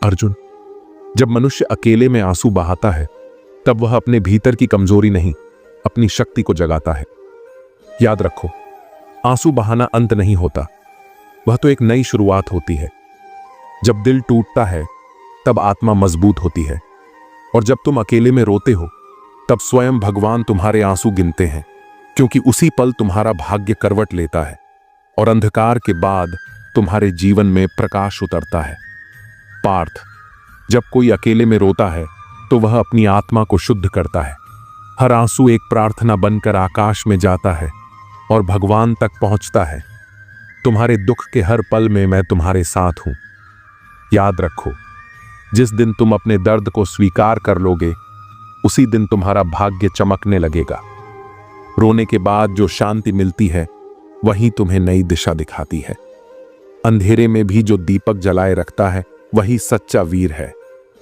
अर्जुन, जब मनुष्य अकेले में आंसू बहाता है तब वह अपने भीतर की कमजोरी नहीं, अपनी शक्ति को जगाता है। याद रखो, आंसू बहाना अंत नहीं होता, वह तो एक नई शुरुआत होती है। जब दिल टूटता है तब आत्मा मजबूत होती है, और जब तुम अकेले में रोते हो तब स्वयं भगवान तुम्हारे आंसू गिनते हैं, क्योंकि उसी पल तुम्हारा भाग्य करवट लेता है और अंधकार के बाद तुम्हारे जीवन में प्रकाश उतरता है। पार्थ, जब कोई अकेले में रोता है तो वह अपनी आत्मा को शुद्ध करता है। हर आंसू एक प्रार्थना बनकर आकाश में जाता है और भगवान तक पहुंचता है। तुम्हारे दुख के हर पल में मैं तुम्हारे साथ हूं। याद रखो, जिस दिन तुम अपने दर्द को स्वीकार कर लोगे उसी दिन तुम्हारा भाग्य चमकने लगेगा। रोने के बाद जो शांति मिलती है वही तुम्हें नई दिशा दिखाती है। अंधेरे में भी जो दीपक जलाए रखता है वही सच्चा वीर है।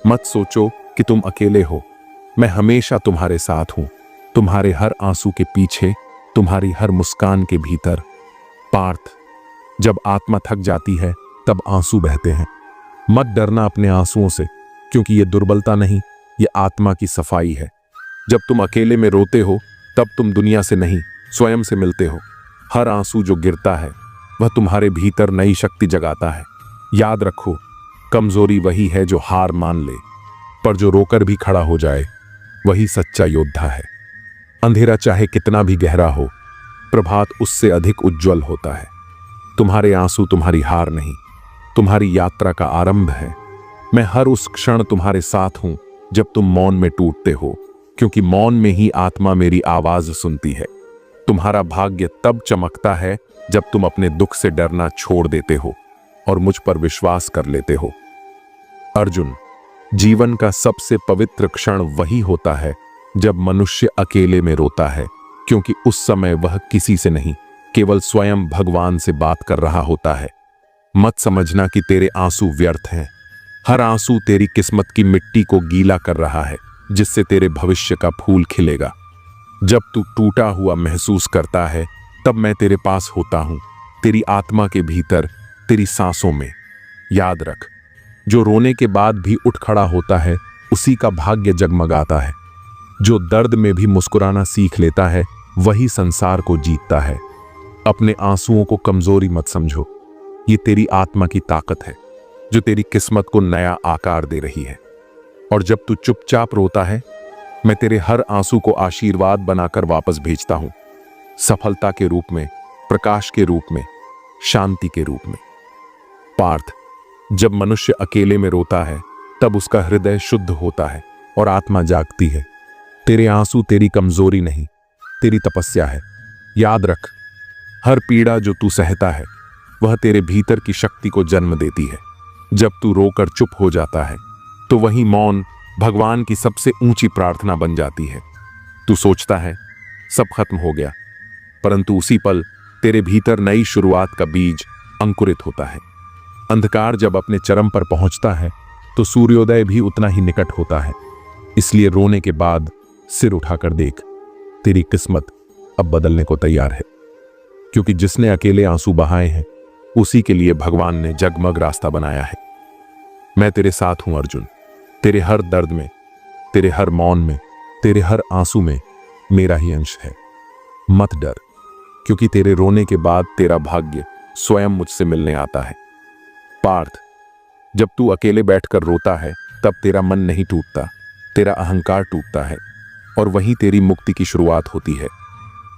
मत सोचो कि तुम अकेले हो, मैं हमेशा तुम्हारे साथ हूं, तुम्हारे हर आंसू के पीछे, तुम्हारी हर मुस्कान के भीतर। पार्थ, जब आत्मा थक जाती है तब आंसू बहते हैं। मत डरना अपने आंसुओं से, क्योंकि ये दुर्बलता नहीं, ये आत्मा की सफाई है। जब तुम अकेले में रोते हो तब तुम दुनिया से नहीं, स्वयं से मिलते हो। हर आंसू जो गिरता है वह तुम्हारे भीतर नई शक्ति जगाता है। याद रखो, कमजोरी वही है जो हार मान ले, पर जो रोकर भी खड़ा हो जाए वही सच्चा योद्धा है। अंधेरा चाहे कितना भी गहरा हो, प्रभात उससे अधिक उज्जवल होता है। तुम्हारे आंसू तुम्हारी हार नहीं, तुम्हारी यात्रा का आरंभ है। मैं हर उस क्षण तुम्हारे साथ हूं जब तुम मौन में टूटते हो, क्योंकि मौन में ही आत्मा मेरी आवाज सुनती है। तुम्हारा भाग्य तब चमकता है जब तुम अपने दुख से डरना छोड़ देते हो और मुझ पर विश्वास कर लेते हो। अर्जुन, जीवन का सबसे पवित्र क्षण वही होता है जब मनुष्य अकेले में रोता है, क्योंकि उस समय वह किसी से नहीं, केवल स्वयं भगवान से बात कर रहा होता है। मत समझना कि तेरे आंसू व्यर्थ हैं। हर आंसू तेरी किस्मत की मिट्टी को गीला कर रहा है, जिससे तेरे भविष्य का फूल खिलेगा। जब तू टूटा हुआ महसूस करता है तब मैं तेरे पास होता हूं, तेरी आत्मा के भीतर, तेरी सांसों में। याद रख, जो रोने के बाद भी उठ खड़ा होता है उसी का भाग्य जगमगाता है। जो दर्द में भी मुस्कुराना सीख लेता है वही संसार को जीतता है। अपने आंसुओं को कमजोरी मत समझो, ये तेरी आत्मा की ताकत है जो तेरी किस्मत को नया आकार दे रही है। और जब तू चुपचाप रोता है, मैं तेरे हर आंसू को आशीर्वाद बनाकर वापस भेजता हूं, सफलता के रूप में, प्रकाश के रूप में, शांति के रूप में। पार्थ, जब मनुष्य अकेले में रोता है तब उसका हृदय शुद्ध होता है और आत्मा जागती है। तेरे आंसू तेरी कमजोरी नहीं, तेरी तपस्या है। याद रख, हर पीड़ा जो तू सहता है वह तेरे भीतर की शक्ति को जन्म देती है। जब तू रोकर चुप हो जाता है तो वही मौन भगवान की सबसे ऊंची प्रार्थना बन जाती है। तू सोचता है सब खत्म हो गया, परंतु उसी पल तेरे भीतर नई शुरुआत का बीज अंकुरित होता है। अंधकार जब अपने चरम पर पहुंचता है तो सूर्योदय भी उतना ही निकट होता है। इसलिए रोने के बाद सिर उठाकर देख, तेरी किस्मत अब बदलने को तैयार है, क्योंकि जिसने अकेले आंसू बहाए हैं उसी के लिए भगवान ने जगमग रास्ता बनाया है। मैं तेरे साथ हूं अर्जुन, तेरे हर दर्द में, तेरे हर मौन में, तेरे हर आंसू में मेरा ही अंश है। मत डर, क्योंकि तेरे रोने के बाद तेरा भाग्य स्वयं मुझसे मिलने आता है। पार्थ, जब तू अकेले बैठकर रोता है तब तेरा मन नहीं टूटता, तेरा अहंकार टूटता है, और वहीं तेरी मुक्ति की शुरुआत होती है।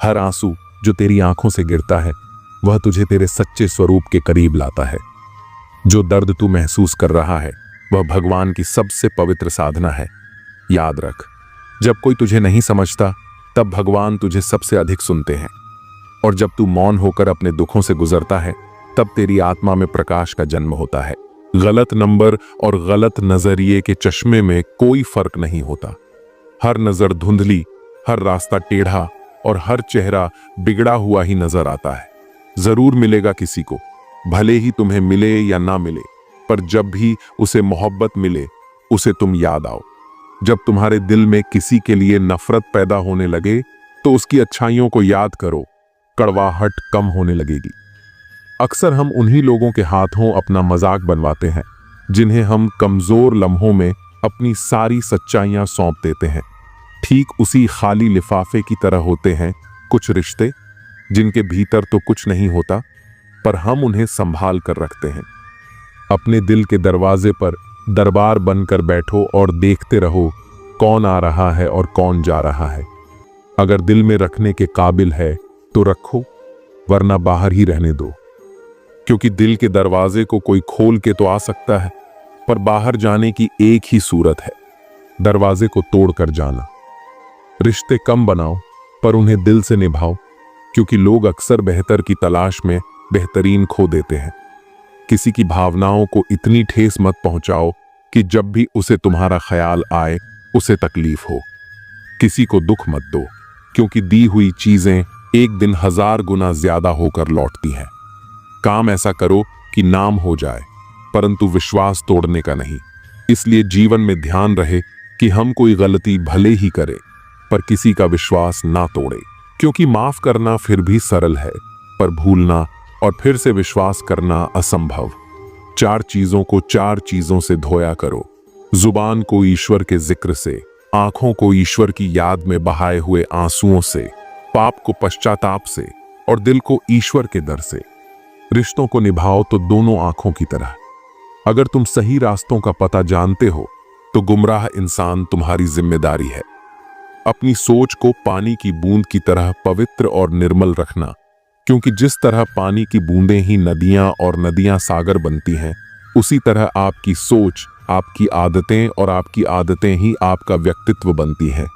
हर आंसू जो तेरी आंखों से गिरता है वह तुझे तेरे सच्चे स्वरूप के करीब लाता है। जो दर्द तू महसूस कर रहा है वह भगवान की सबसे पवित्र साधना है। याद रख, जब कोई तुझे नहीं समझता तब भगवान तुझे सबसे अधिक सुनते हैं, और जब तू मौन होकर अपने दुखों से गुजरता है तब तेरी आत्मा में प्रकाश का जन्म होता है। गलत नंबर और गलत नजरिए के चश्मे में कोई फर्क नहीं होता। हर नजर धुंधली, हर रास्ता टेढ़ा और हर चेहरा बिगड़ा हुआ ही नजर आता है। जरूर मिलेगा किसी को, भले ही तुम्हें मिले या ना मिले, पर जब भी उसे मोहब्बत मिले उसे तुम याद आओ। जब तुम्हारे दिल में किसी के लिए नफरत पैदा होने लगे तो उसकी अच्छाइयों को याद करो, कड़वाहट कम होने लगेगी। अक्सर हम उन्हीं लोगों के हाथों अपना मजाक बनवाते हैं जिन्हें हम कमजोर लम्हों में अपनी सारी सच्चाइयां सौंप देते हैं। ठीक उसी खाली लिफाफे की तरह होते हैं कुछ रिश्ते, जिनके भीतर तो कुछ नहीं होता, पर हम उन्हें संभाल कर रखते हैं। अपने दिल के दरवाजे पर दरबार बनकर बैठो और देखते रहो कौन आ रहा है और कौन जा रहा है। अगर दिल में रखने के काबिल है तो रखो, वरना बाहर ही रहने दो। क्योंकि दिल के दरवाजे को कोई खोल के तो आ सकता है, पर बाहर जाने की एक ही सूरत है, दरवाजे को तोड़कर जाना। रिश्ते कम बनाओ, पर उन्हें दिल से निभाओ, क्योंकि लोग अक्सर बेहतर की तलाश में बेहतरीन खो देते हैं। किसी की भावनाओं को इतनी ठेस मत पहुंचाओ कि जब भी उसे तुम्हारा ख्याल आए उसे तकलीफ हो। किसी को दुख मत दो, क्योंकि दी हुई चीजें एक दिन 1000 गुना ज्यादा होकर लौटती हैं। काम ऐसा करो कि नाम हो जाए, परंतु विश्वास तोड़ने का नहीं। इसलिए जीवन में ध्यान रहे कि हम कोई गलती भले ही करें, पर किसी का विश्वास ना तोड़े, क्योंकि माफ करना फिर भी सरल है, पर भूलना और फिर से विश्वास करना असंभव। 4 चीजों को 4 चीजों से धोया करो। जुबान को ईश्वर के जिक्र से, आंखों को ईश्वर की याद में बहाए हुए आंसुओं से, पाप को पश्चाताप से और दिल को ईश्वर के दर से। रिश्तों को निभाओ तो दोनों आंखों की तरह। अगर तुम सही रास्तों का पता जानते हो तो गुमराह इंसान तुम्हारी जिम्मेदारी है। अपनी सोच को पानी की बूंद की तरह पवित्र और निर्मल रखना, क्योंकि जिस तरह पानी की बूंदें ही नदियां और नदियां सागर बनती हैं, उसी तरह आपकी सोच, आपकी आदतें और आपकी आदतें ही आपका व्यक्तित्व बनती हैं।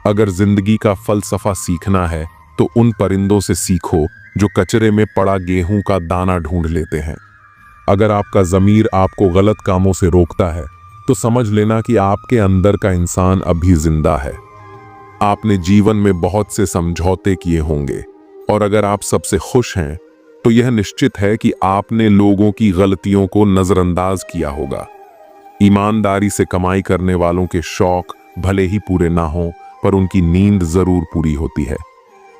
अगर जिंदगी का फलसफा सीखना है तो उन परिंदों से सीखो जो कचरे में पड़ा गेहूं का दाना ढूंढ लेते हैं। अगर आपका ज़मीर आपको गलत कामों से रोकता है तो समझ लेना कि आपके अंदर का इंसान अभी जिंदा है। आपने जीवन में बहुत से समझौते किए होंगे, और अगर आप सबसे खुश हैं तो यह निश्चित है कि आपने लोगों की गलतियों को नजरअंदाज किया होगा। ईमानदारी से कमाई करने वालों के शौक भले ही पूरे ना हों, पर उनकी नींद जरूर पूरी होती है।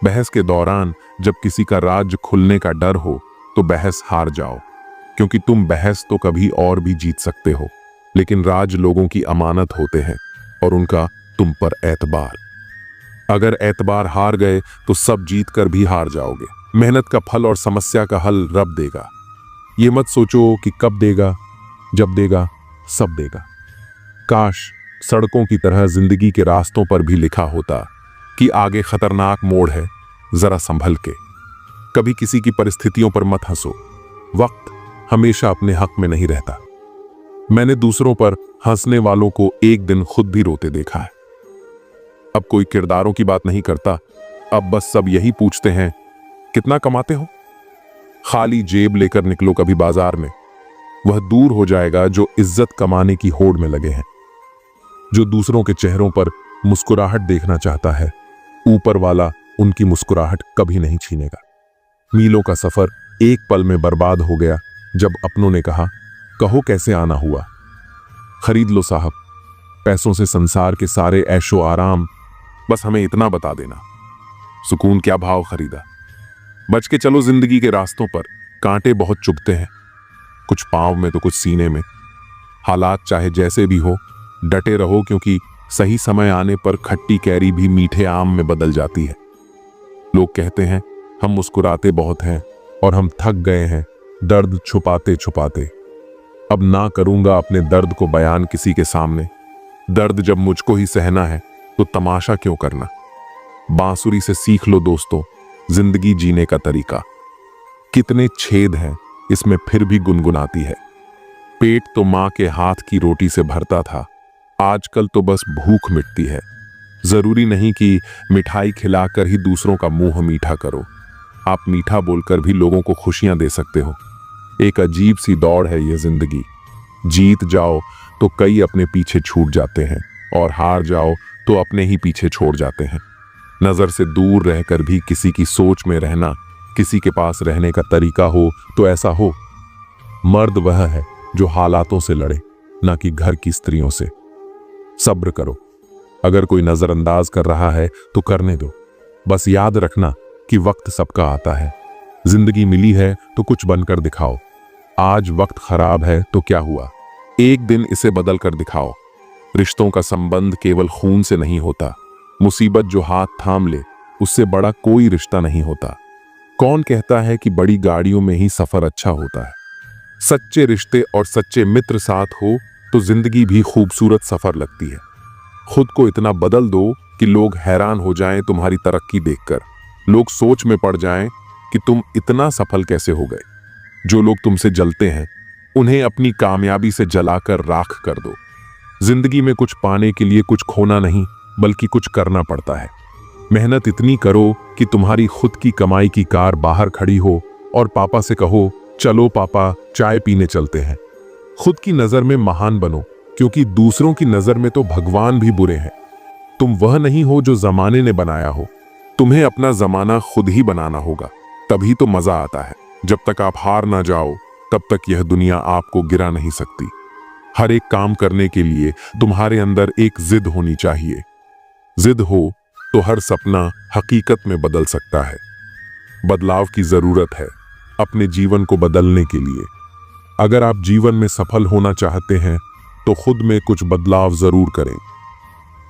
बहस के दौरान जब किसी का राज खुलने का डर हो तो बहस हार जाओ, क्योंकि तुम बहस तो कभी और भी जीत सकते हो, लेकिन राज लोगों की अमानत होते हैं और उनका तुम पर एतबार। अगर एतबार हार गए तो सब जीत कर भी हार जाओगे। मेहनत का फल और समस्या का हल रब देगा। ये मत सोचो कि कब देगा, जब देगा सब देगा। काश सड़कों की तरह जिंदगी के रास्तों पर भी लिखा होता कि आगे खतरनाक मोड़ है, जरा संभल के। कभी किसी की परिस्थितियों पर मत हंसो, वक्त हमेशा अपने हक में नहीं रहता। मैंने दूसरों पर हंसने वालों को एक दिन खुद भी रोते देखा है। अब कोई किरदारों की बात नहीं करता, अब बस सब यही पूछते हैं कितना कमाते हो। खाली जेब लेकर निकलो कभी बाजार में, वह दूर हो जाएगा जो इज्जत कमाने की होड़ में लगे हैं। जो दूसरों के चेहरों पर मुस्कुराहट देखना चाहता है, ऊपर वाला उनकी मुस्कुराहट कभी नहीं छीनेगा। मीलों का सफर एक पल में बर्बाद हो गया जब अपनों ने कहा, कहो कैसे आना हुआ। खरीद लो साहब, पैसों से संसार के सारे ऐशो आराम, बस हमें इतना बता देना। सुकून क्या भाव खरीदा। बच के चलो जिंदगी के रास्तों पर, कांटे बहुत चुभते हैं, कुछ पांव में तो कुछ सीने में। हालात चाहे जैसे भी हो, डटे रहो, क्योंकि सही समय आने पर खट्टी कैरी भी मीठे आम में बदल जाती है। लोग कहते हैं हम मुस्कुराते बहुत हैं और हम थक गए हैं दर्द छुपाते छुपाते। अब ना करूंगा अपने दर्द को बयान किसी के सामने। दर्द जब मुझको ही सहना है तो तमाशा क्यों करना। बांसुरी से सीख लो दोस्तों जिंदगी जीने का तरीका। कितने छेद हैं इसमें फिर भी गुनगुनाती है। पेट तो माँ के हाथ की रोटी से भरता था, आजकल तो बस भूख मिटती है। जरूरी नहीं कि मिठाई खिलाकर ही दूसरों का मुंह मीठा करो। आप मीठा बोलकर भी लोगों को खुशियां दे सकते हो। एक अजीब सी दौड़ है ये जिंदगी। जीत जाओ तो कई अपने पीछे छूट जाते हैं, और हार जाओ तो अपने ही पीछे छोड़ जाते हैं। नजर से दूर रहकर भी किसी की सोच में रहना, किसी के पास रहने का तरीका हो तो ऐसा हो। मर्द वह है जो हालातों से लड़े, ना कि घर की स्त्रियों से। सब्र करो, अगर कोई नजरअंदाज कर रहा है तो करने दो। बस याद रखना कि वक्त सबका आता है। जिंदगी मिली है तो कुछ बनकर दिखाओ। आज वक्त खराब है तो क्या हुआ, एक दिन इसे बदल कर दिखाओ। रिश्तों का संबंध केवल खून से नहीं होता। मुसीबत जो हाथ थाम ले उससे बड़ा कोई रिश्ता नहीं होता। कौन कहता है कि बड़ी गाड़ियों में ही सफर अच्छा होता है? सच्चे रिश्ते और सच्चे मित्र साथ हो तो जिंदगी भी खूबसूरत सफर लगती है। खुद को इतना बदल दो कि लोग हैरान हो जाएं तुम्हारी तरक्की देखकर। लोग सोच में पड़ जाएं कि तुम इतना सफल कैसे हो गए। जो लोग तुमसे जलते हैं उन्हें अपनी कामयाबी से जलाकर राख कर दो। जिंदगी में कुछ पाने के लिए कुछ खोना नहीं बल्कि कुछ करना पड़ता है। मेहनत इतनी करो कि तुम्हारी खुद की कमाई की कार बाहर खड़ी हो और पापा से कहो, चलो पापा चाय पीने चलते हैं। खुद की नजर में महान बनो, क्योंकि दूसरों की नजर में तो भगवान भी बुरे हैं। तुम वह नहीं हो जो जमाने ने बनाया हो। तुम्हें अपना जमाना खुद ही बनाना होगा, तभी तो मजा आता है। जब तक आप हार ना जाओ तब तक यह दुनिया आपको गिरा नहीं सकती। हर एक काम करने के लिए तुम्हारे अंदर एक जिद होनी चाहिए। जिद हो तो हर सपना हकीकत में बदल सकता है। बदलाव की जरूरत है अपने जीवन को बदलने के लिए। अगर आप जीवन में सफल होना चाहते हैं तो खुद में कुछ बदलाव जरूर करें।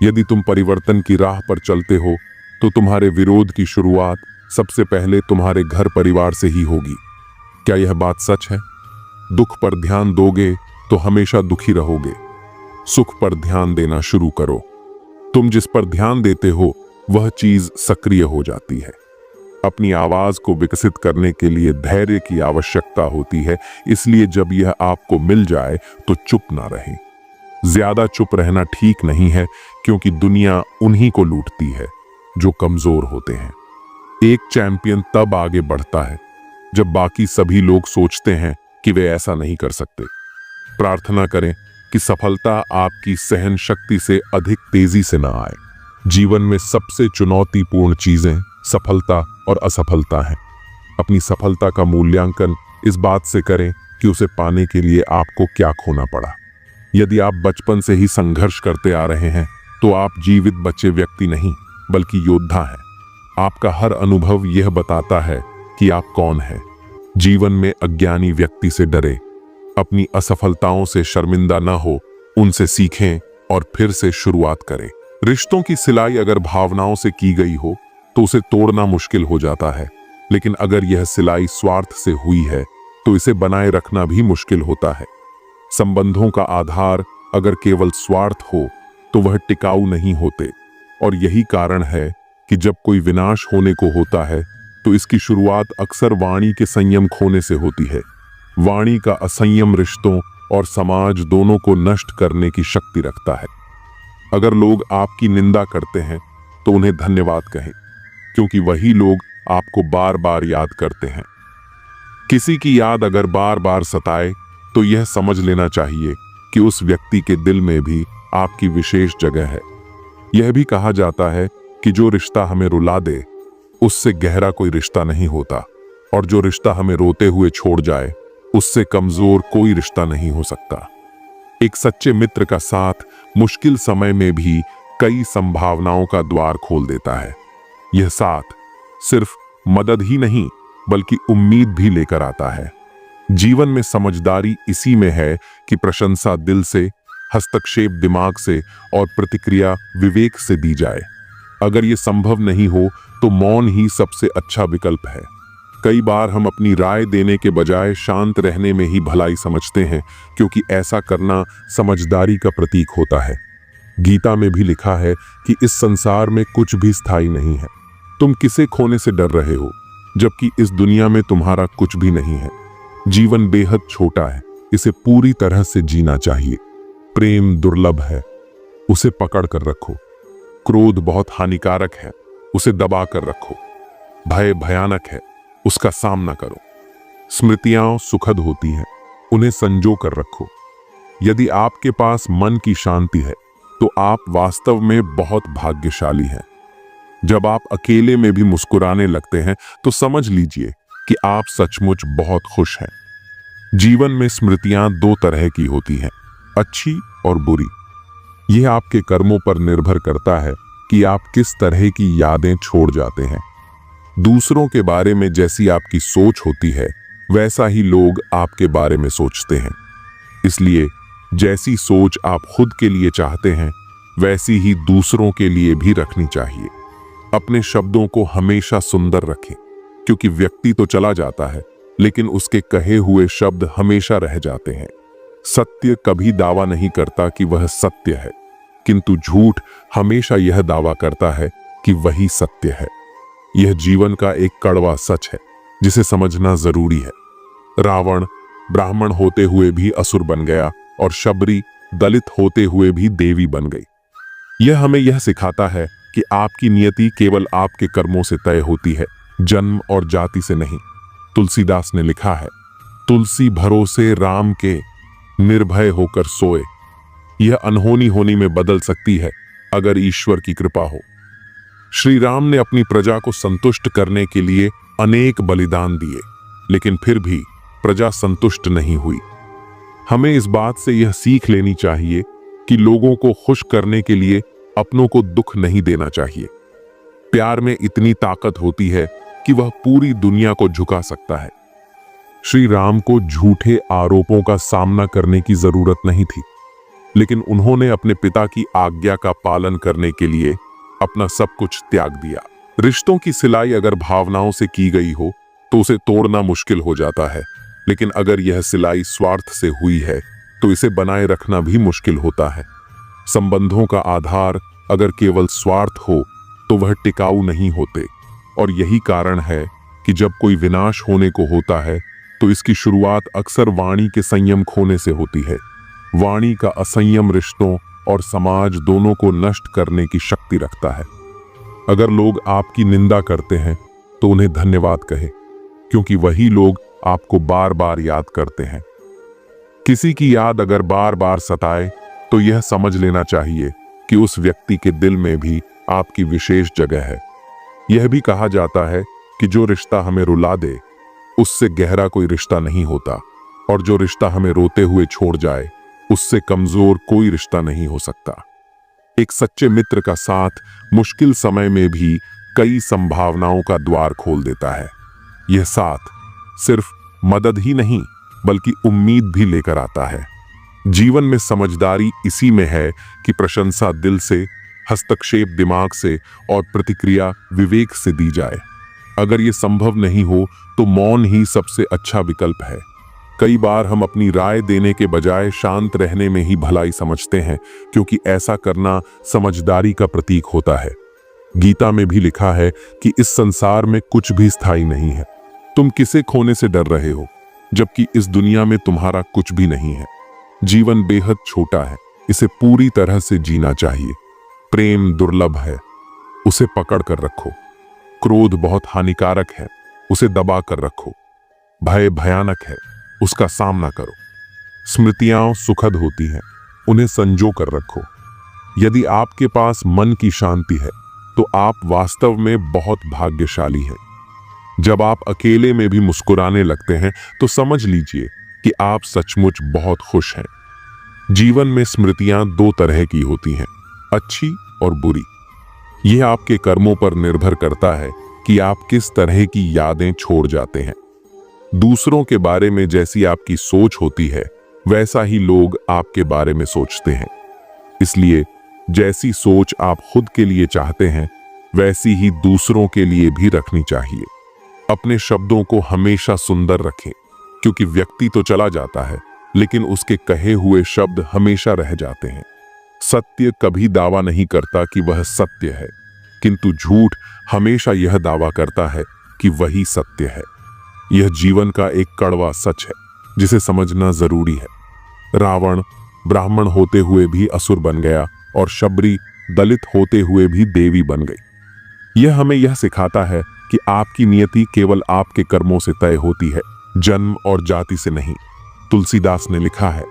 यदि तुम परिवर्तन की राह पर चलते हो तो तुम्हारे विरोध की शुरुआत सबसे पहले तुम्हारे घर परिवार से ही होगी। क्या यह बात सच है? दुख पर ध्यान दोगे तो हमेशा दुखी रहोगे। सुख पर ध्यान देना शुरू करो। तुम जिस पर ध्यान देते हो वह चीज सक्रिय हो जाती है। अपनी आवाज को विकसित करने के लिए धैर्य की आवश्यकता होती है, इसलिए जब यह आपको मिल जाए तो चुप ना रहें। ज्यादा चुप रहना ठीक नहीं है, क्योंकि दुनिया उन्हीं को लूटती है जो कमजोर होते हैं। एक चैंपियन तब आगे बढ़ता है जब बाकी सभी लोग सोचते हैं कि वे ऐसा नहीं कर सकते। प्रार्थना करें कि सफलता आपकी सहन शक्ति से अधिक तेजी से ना आए। जीवन में सबसे चुनौतीपूर्ण चीजें सफलता और असफलता हैं। अपनी सफलता का मूल्यांकन इस बात से करें कि उसे पाने के लिए आपको क्या खोना पड़ा। यदि आप बचपन से ही संघर्ष करते आ रहे हैं तो आप जीवित बचे व्यक्ति नहीं बल्कि योद्धा हैं। आपका हर अनुभव यह बताता है कि आप कौन हैं। जीवन में अज्ञानी व्यक्ति से डरे, अपनी असफलताओं से शर्मिंदा न हो, उनसे सीखें और फिर से शुरुआत करें। रिश्तों की सिलाई अगर भावनाओं से की गई हो तो उसे तोड़ना मुश्किल हो जाता है, लेकिन अगर यह सिलाई स्वार्थ से हुई है तो इसे बनाए रखना भी मुश्किल होता है। संबंधों का आधार अगर केवल स्वार्थ हो तो वह टिकाऊ नहीं होते, और यही कारण है कि जब कोई विनाश होने को होता है तो इसकी शुरुआत अक्सर वाणी के संयम खोने से होती है। वाणी का असंयम रिश्तों और समाज दोनों को नष्ट करने की शक्ति रखता है। अगर लोग आपकी निंदा करते हैं तो उन्हें धन्यवाद कहें, क्योंकि वही लोग आपको बार बार याद करते हैं। किसी की याद अगर बार बार सताए तो यह समझ लेना चाहिए कि उस व्यक्ति के दिल में भी आपकी विशेष जगह है। यह भी कहा जाता है कि जो रिश्ता हमें रुला दे उससे गहरा कोई रिश्ता नहीं होता, और जो रिश्ता हमें रोते हुए छोड़ जाए उससे कमजोर कोई रिश्ता नहीं हो सकता। एक सच्चे मित्र का साथ मुश्किल समय में भी कई संभावनाओं का द्वार खोल देता है। यह साथ सिर्फ मदद ही नहीं बल्कि उम्मीद भी लेकर आता है। जीवन में समझदारी इसी में है कि प्रशंसा दिल से, हस्तक्षेप दिमाग से और प्रतिक्रिया विवेक से दी जाए। अगर यह संभव नहीं हो तो मौन ही सबसे अच्छा विकल्प है। कई बार हम अपनी राय देने के बजाय शांत रहने में ही भलाई समझते हैं, क्योंकि ऐसा करना समझदारी का प्रतीक होता है। गीता में भी लिखा है कि इस संसार में कुछ भी स्थायी नहीं है। तुम किसे खोने से डर रहे हो, जबकि इस दुनिया में तुम्हारा कुछ भी नहीं है। जीवन बेहद छोटा है, इसे पूरी तरह से जीना चाहिए। प्रेम दुर्लभ है, उसे पकड़ कर रखो। क्रोध बहुत हानिकारक है, उसे दबा कर रखो। भय भयानक है, उसका सामना करो। स्मृतियां सुखद होती हैं, उन्हें संजो कर रखो। यदि आपके पास मन की शांति है तो आप वास्तव में बहुत भाग्यशाली हैं। जब आप अकेले में भी मुस्कुराने लगते हैं तो समझ लीजिए कि आप सचमुच बहुत खुश हैं। जीवन में स्मृतियां दो तरह की होती हैं, अच्छी और बुरी। यह आपके कर्मों पर निर्भर करता है कि आप किस तरह की यादें छोड़ जाते हैं। दूसरों के बारे में जैसी आपकी सोच होती है वैसा ही लोग आपके बारे में सोचते हैं। इसलिए जैसी सोच आप खुद के लिए चाहते हैं वैसी ही दूसरों के लिए भी रखनी चाहिए। अपने शब्दों को हमेशा सुंदर रखें, क्योंकि व्यक्ति तो चला जाता है लेकिन उसके कहे हुए शब्द हमेशा रह जाते हैं। सत्य कभी दावा नहीं करता कि वह सत्य है, किंतु झूठ हमेशा यह दावा करता है कि वही सत्य है। यह जीवन का एक कड़वा सच है जिसे समझना जरूरी है। रावण ब्राह्मण होते हुए भी असुर बन गया और शबरी दलित होते हुए भी देवी बन गई। यह हमें यह सिखाता है कि आपकी नियति केवल आपके कर्मों से तय होती है, जन्म और जाति से नहीं। तुलसीदास ने लिखा है, तुलसी भरोसे राम के निर्भय होकर सोए। यह अनहोनी होनी में बदल सकती है अगर ईश्वर की कृपा हो। श्री राम ने अपनी प्रजा को संतुष्ट करने के लिए अनेक बलिदान दिए, लेकिन फिर भी प्रजा संतुष्ट नहीं हुई। हमें इस बात से यह सीख लेनी चाहिए कि लोगों को खुश करने के लिए अपनों को दुख नहीं देना चाहिए। प्यार में इतनी ताकत होती है कि वह पूरी दुनिया को झुका सकता है। श्री राम को झूठे आरोपों का सामना करने की जरूरत नहीं थी, लेकिन उन्होंने अपने पिता की आज्ञा का पालन करने के लिए अपना सब कुछ त्याग दिया। रिश्तों की सिलाई अगर भावनाओं से की गई हो तो उसे तोड़ना मुश्किल हो जाता है, लेकिन अगर यह सिलाई स्वार्थ से हुई है तो इसे बनाए रखना भी मुश्किल होता है। संबंधों का आधार अगर केवल स्वार्थ हो तो वह टिकाऊ नहीं होते, और यही कारण है कि जब कोई विनाश होने को होता है तो इसकी शुरुआत अक्सर वाणी के संयम खोने से होती है। वाणी का असंयम रिश्तों और समाज दोनों को नष्ट करने की शक्ति रखता है। अगर लोग आपकी निंदा करते हैं तो उन्हें धन्यवाद कहें, क्योंकि वही लोग आपको बार बार याद करते हैं। किसी की याद अगर बार बार सताए तो यह समझ लेना चाहिए कि उस व्यक्ति के दिल में भी आपकी विशेष जगह है। यह भी कहा जाता है कि जो रिश्ता हमें रुला दे उससे गहरा कोई रिश्ता नहीं होता, और जो रिश्ता हमें रोते हुए छोड़ जाए उससे कमजोर कोई रिश्ता नहीं हो सकता। एक सच्चे मित्र का साथ मुश्किल समय में भी कई संभावनाओं का द्वार खोल देता है। यह साथ सिर्फ मदद ही नहीं बल्कि उम्मीद भी लेकर आता है। जीवन में समझदारी इसी में है कि प्रशंसा दिल से, हस्तक्षेप दिमाग से और प्रतिक्रिया विवेक से दी जाए। अगर ये संभव नहीं हो तो मौन ही सबसे अच्छा विकल्प है। कई बार हम अपनी राय देने के बजाय शांत रहने में ही भलाई समझते हैं, क्योंकि ऐसा करना समझदारी का प्रतीक होता है। गीता में भी लिखा है कि इस संसार में कुछ भी स्थायी नहीं है। तुम किसे खोने से डर रहे हो, जबकि इस दुनिया में तुम्हारा कुछ भी नहीं है। जीवन बेहद छोटा है, इसे पूरी तरह से जीना चाहिए। प्रेम दुर्लभ है, उसे पकड़ कर रखो। क्रोध बहुत हानिकारक है, उसे दबा कर रखो। भय भयानक है, उसका सामना करो। स्मृतियां सुखद होती हैं, उन्हें संजो कर रखो। यदि आपके पास मन की शांति है तो आप वास्तव में बहुत भाग्यशाली हैं। जब आप अकेले में भी मुस्कुराने लगते हैं तो समझ लीजिए कि आप सचमुच बहुत खुश हैं। जीवन में स्मृतियां दो तरह की होती हैं, अच्छी और बुरी। यह आपके कर्मों पर निर्भर करता है कि आप किस तरह की यादें छोड़ जाते हैं। दूसरों के बारे में जैसी आपकी सोच होती है वैसा ही लोग आपके बारे में सोचते हैं। इसलिए जैसी सोच आप खुद के लिए चाहते हैं वैसी ही दूसरों के लिए भी रखनी चाहिए। अपने शब्दों को हमेशा सुंदर रखें, क्योंकि व्यक्ति तो चला जाता है लेकिन उसके कहे हुए शब्द हमेशा रह जाते हैं। सत्य कभी दावा नहीं करता कि वह सत्य है, किंतु झूठ हमेशा यह दावा करता है कि वही सत्य है। यह जीवन का एक कड़वा सच है जिसे समझना जरूरी है। रावण ब्राह्मण होते हुए भी असुर बन गया और शबरी दलित होते हुए भी देवी बन गई। यह हमें यह सिखाता है कि आपकी नियति केवल आपके कर्मों से तय होती है, जन्म और जाति से नहीं। तुलसीदास ने लिखा है,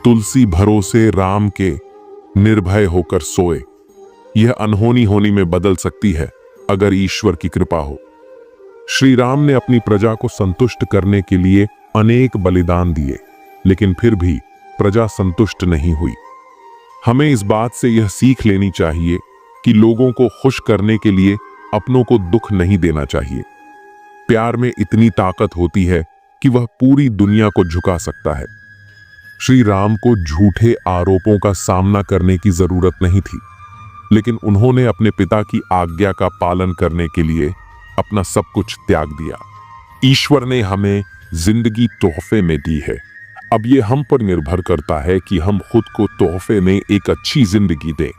तुलसी भरोसे राम के निर्भय होकर सोए। यह अनहोनी होनी में बदल सकती है अगर ईश्वर की कृपा हो। श्री राम ने अपनी प्रजा को संतुष्ट करने के लिए अनेक बलिदान दिए, लेकिन फिर भी प्रजा संतुष्ट नहीं हुई। हमें इस बात से यह सीख लेनी चाहिए कि लोगों को खुश करने के लिए अपनों को दुख नहीं देना चाहिए। प्यार में इतनी ताकत होती है कि वह पूरी दुनिया को झुका सकता है। श्री राम को झूठे आरोपों का सामना करने की जरूरत नहीं थी, लेकिन उन्होंने अपने पिता की आज्ञा का पालन करने के लिए अपना सब कुछ त्याग दिया। ईश्वर ने हमें जिंदगी तोहफे में दी है। अब ये हम पर निर्भर करता है कि हम खुद को तोहफे में एक अच्छी जिंदगी दें।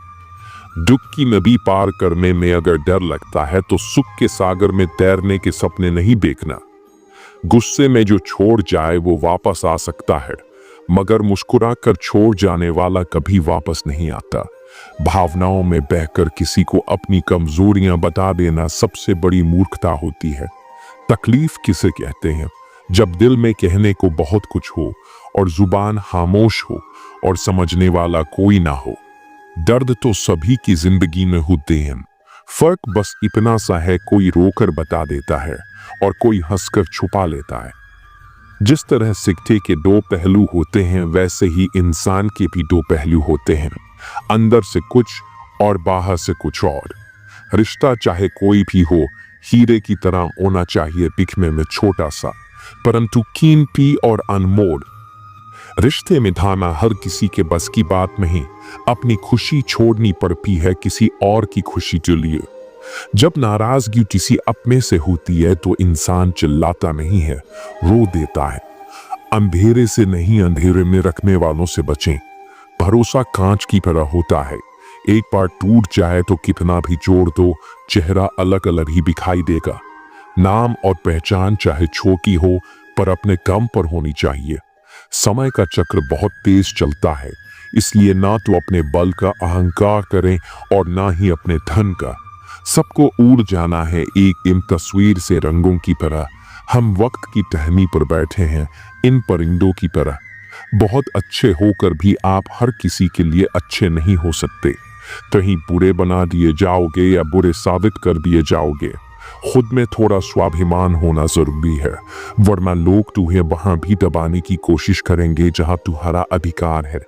दुख की नदी पार करने में अगर डर लगता है तो सुख के सागर में तैरने के सपने नहीं देखना। गुस्से में जो छोड़ जाए वो वापस आ सकता है, मगर मुस्कुराकर छोड़ जाने वाला कभी वापस नहीं आता। भावनाओं में बहकर किसी को अपनी कमजोरियां बता देना सबसे बड़ी मूर्खता होती है। तकलीफ किसे कहते हैं? जब दिल में कहने को बहुत कुछ हो और जुबान खामोश हो और समझने वाला कोई ना हो। दर्द तो सभी की जिंदगी में होते हैं, फर्क बस इतना सा है, कोई रोकर बता देता है और कोई हंसकर छुपा लेता है। जिस तरह सिक्के के दो पहलू होते हैं, वैसे ही इंसान के भी दो पहलू होते हैं, अंदर से कुछ और बाहर से कुछ और। रिश्ता चाहे कोई भी हो, हीरे की तरह होना चाहिए, दिखने में छोटा सा परंतु कीमती और अनमोल। रिश्ते में धाना हर किसी के बस की बात नहीं। अपनी खुशी छोड़नी पड़ती है किसी और की खुशी के लिए। जब नाराजगी किसी अपने से होती है तो इंसान चिल्लाता नहीं है, रो देता है। अंधेरे से नहीं, अंधेरे में रखने वालों से बचें। भरोसा कांच की तरह होता है, एक बार टूट जाए तो कितना भी जोड़ दो, चेहरा अलग अलग ही दिखाई देगा। नाम और पहचान चाहे छोटी हो पर अपने कम पर होनी चाहिए। समय का चक्र बहुत तेज चलता है, इसलिए ना तो अपने बल का अहंकार करें और ना ही अपने धन का। सबको उड़ जाना है एक इन तस्वीर से रंगों की तरह। हम वक्त की टहनी पर बैठे हैं इन परिंदों की तरह। बहुत अच्छे होकर भी आप हर किसी के लिए अच्छे नहीं हो सकते। कहीं बुरे बना दिए जाओगे या बुरे साबित कर दिए जाओगे। खुद में थोड़ा स्वाभिमान होना जरूरी है, वरना लोग तुम्हें वहां भी दबाने की कोशिश करेंगे जहां तुम्हारा अधिकार है।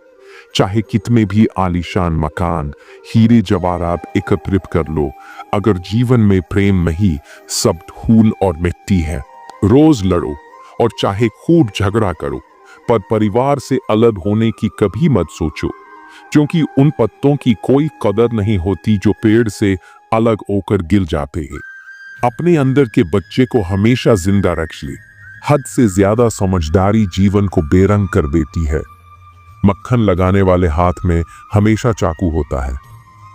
चाहे कितने भी आलीशान मकान, हीरे जवाहरात एकत्रित कर लो, अगर जीवन में प्रेम नहीं, सब धूल और मिट्टी है। रोज लड़ो और चाहे खूब झगड़ा करो, पर परिवार से अलग होने की कभी मत सोचो, क्योंकि उन पत्तों की कोई कदर नहीं होती जो पेड़ से अलग होकर गिर जाते हैं। अपने अंदर के बच्चे को हमेशा जिंदा रख ले। हद से ज्यादा समझदारी जीवन को बेरंग कर देती है। मक्खन लगाने वाले हाथ में हमेशा चाकू होता है।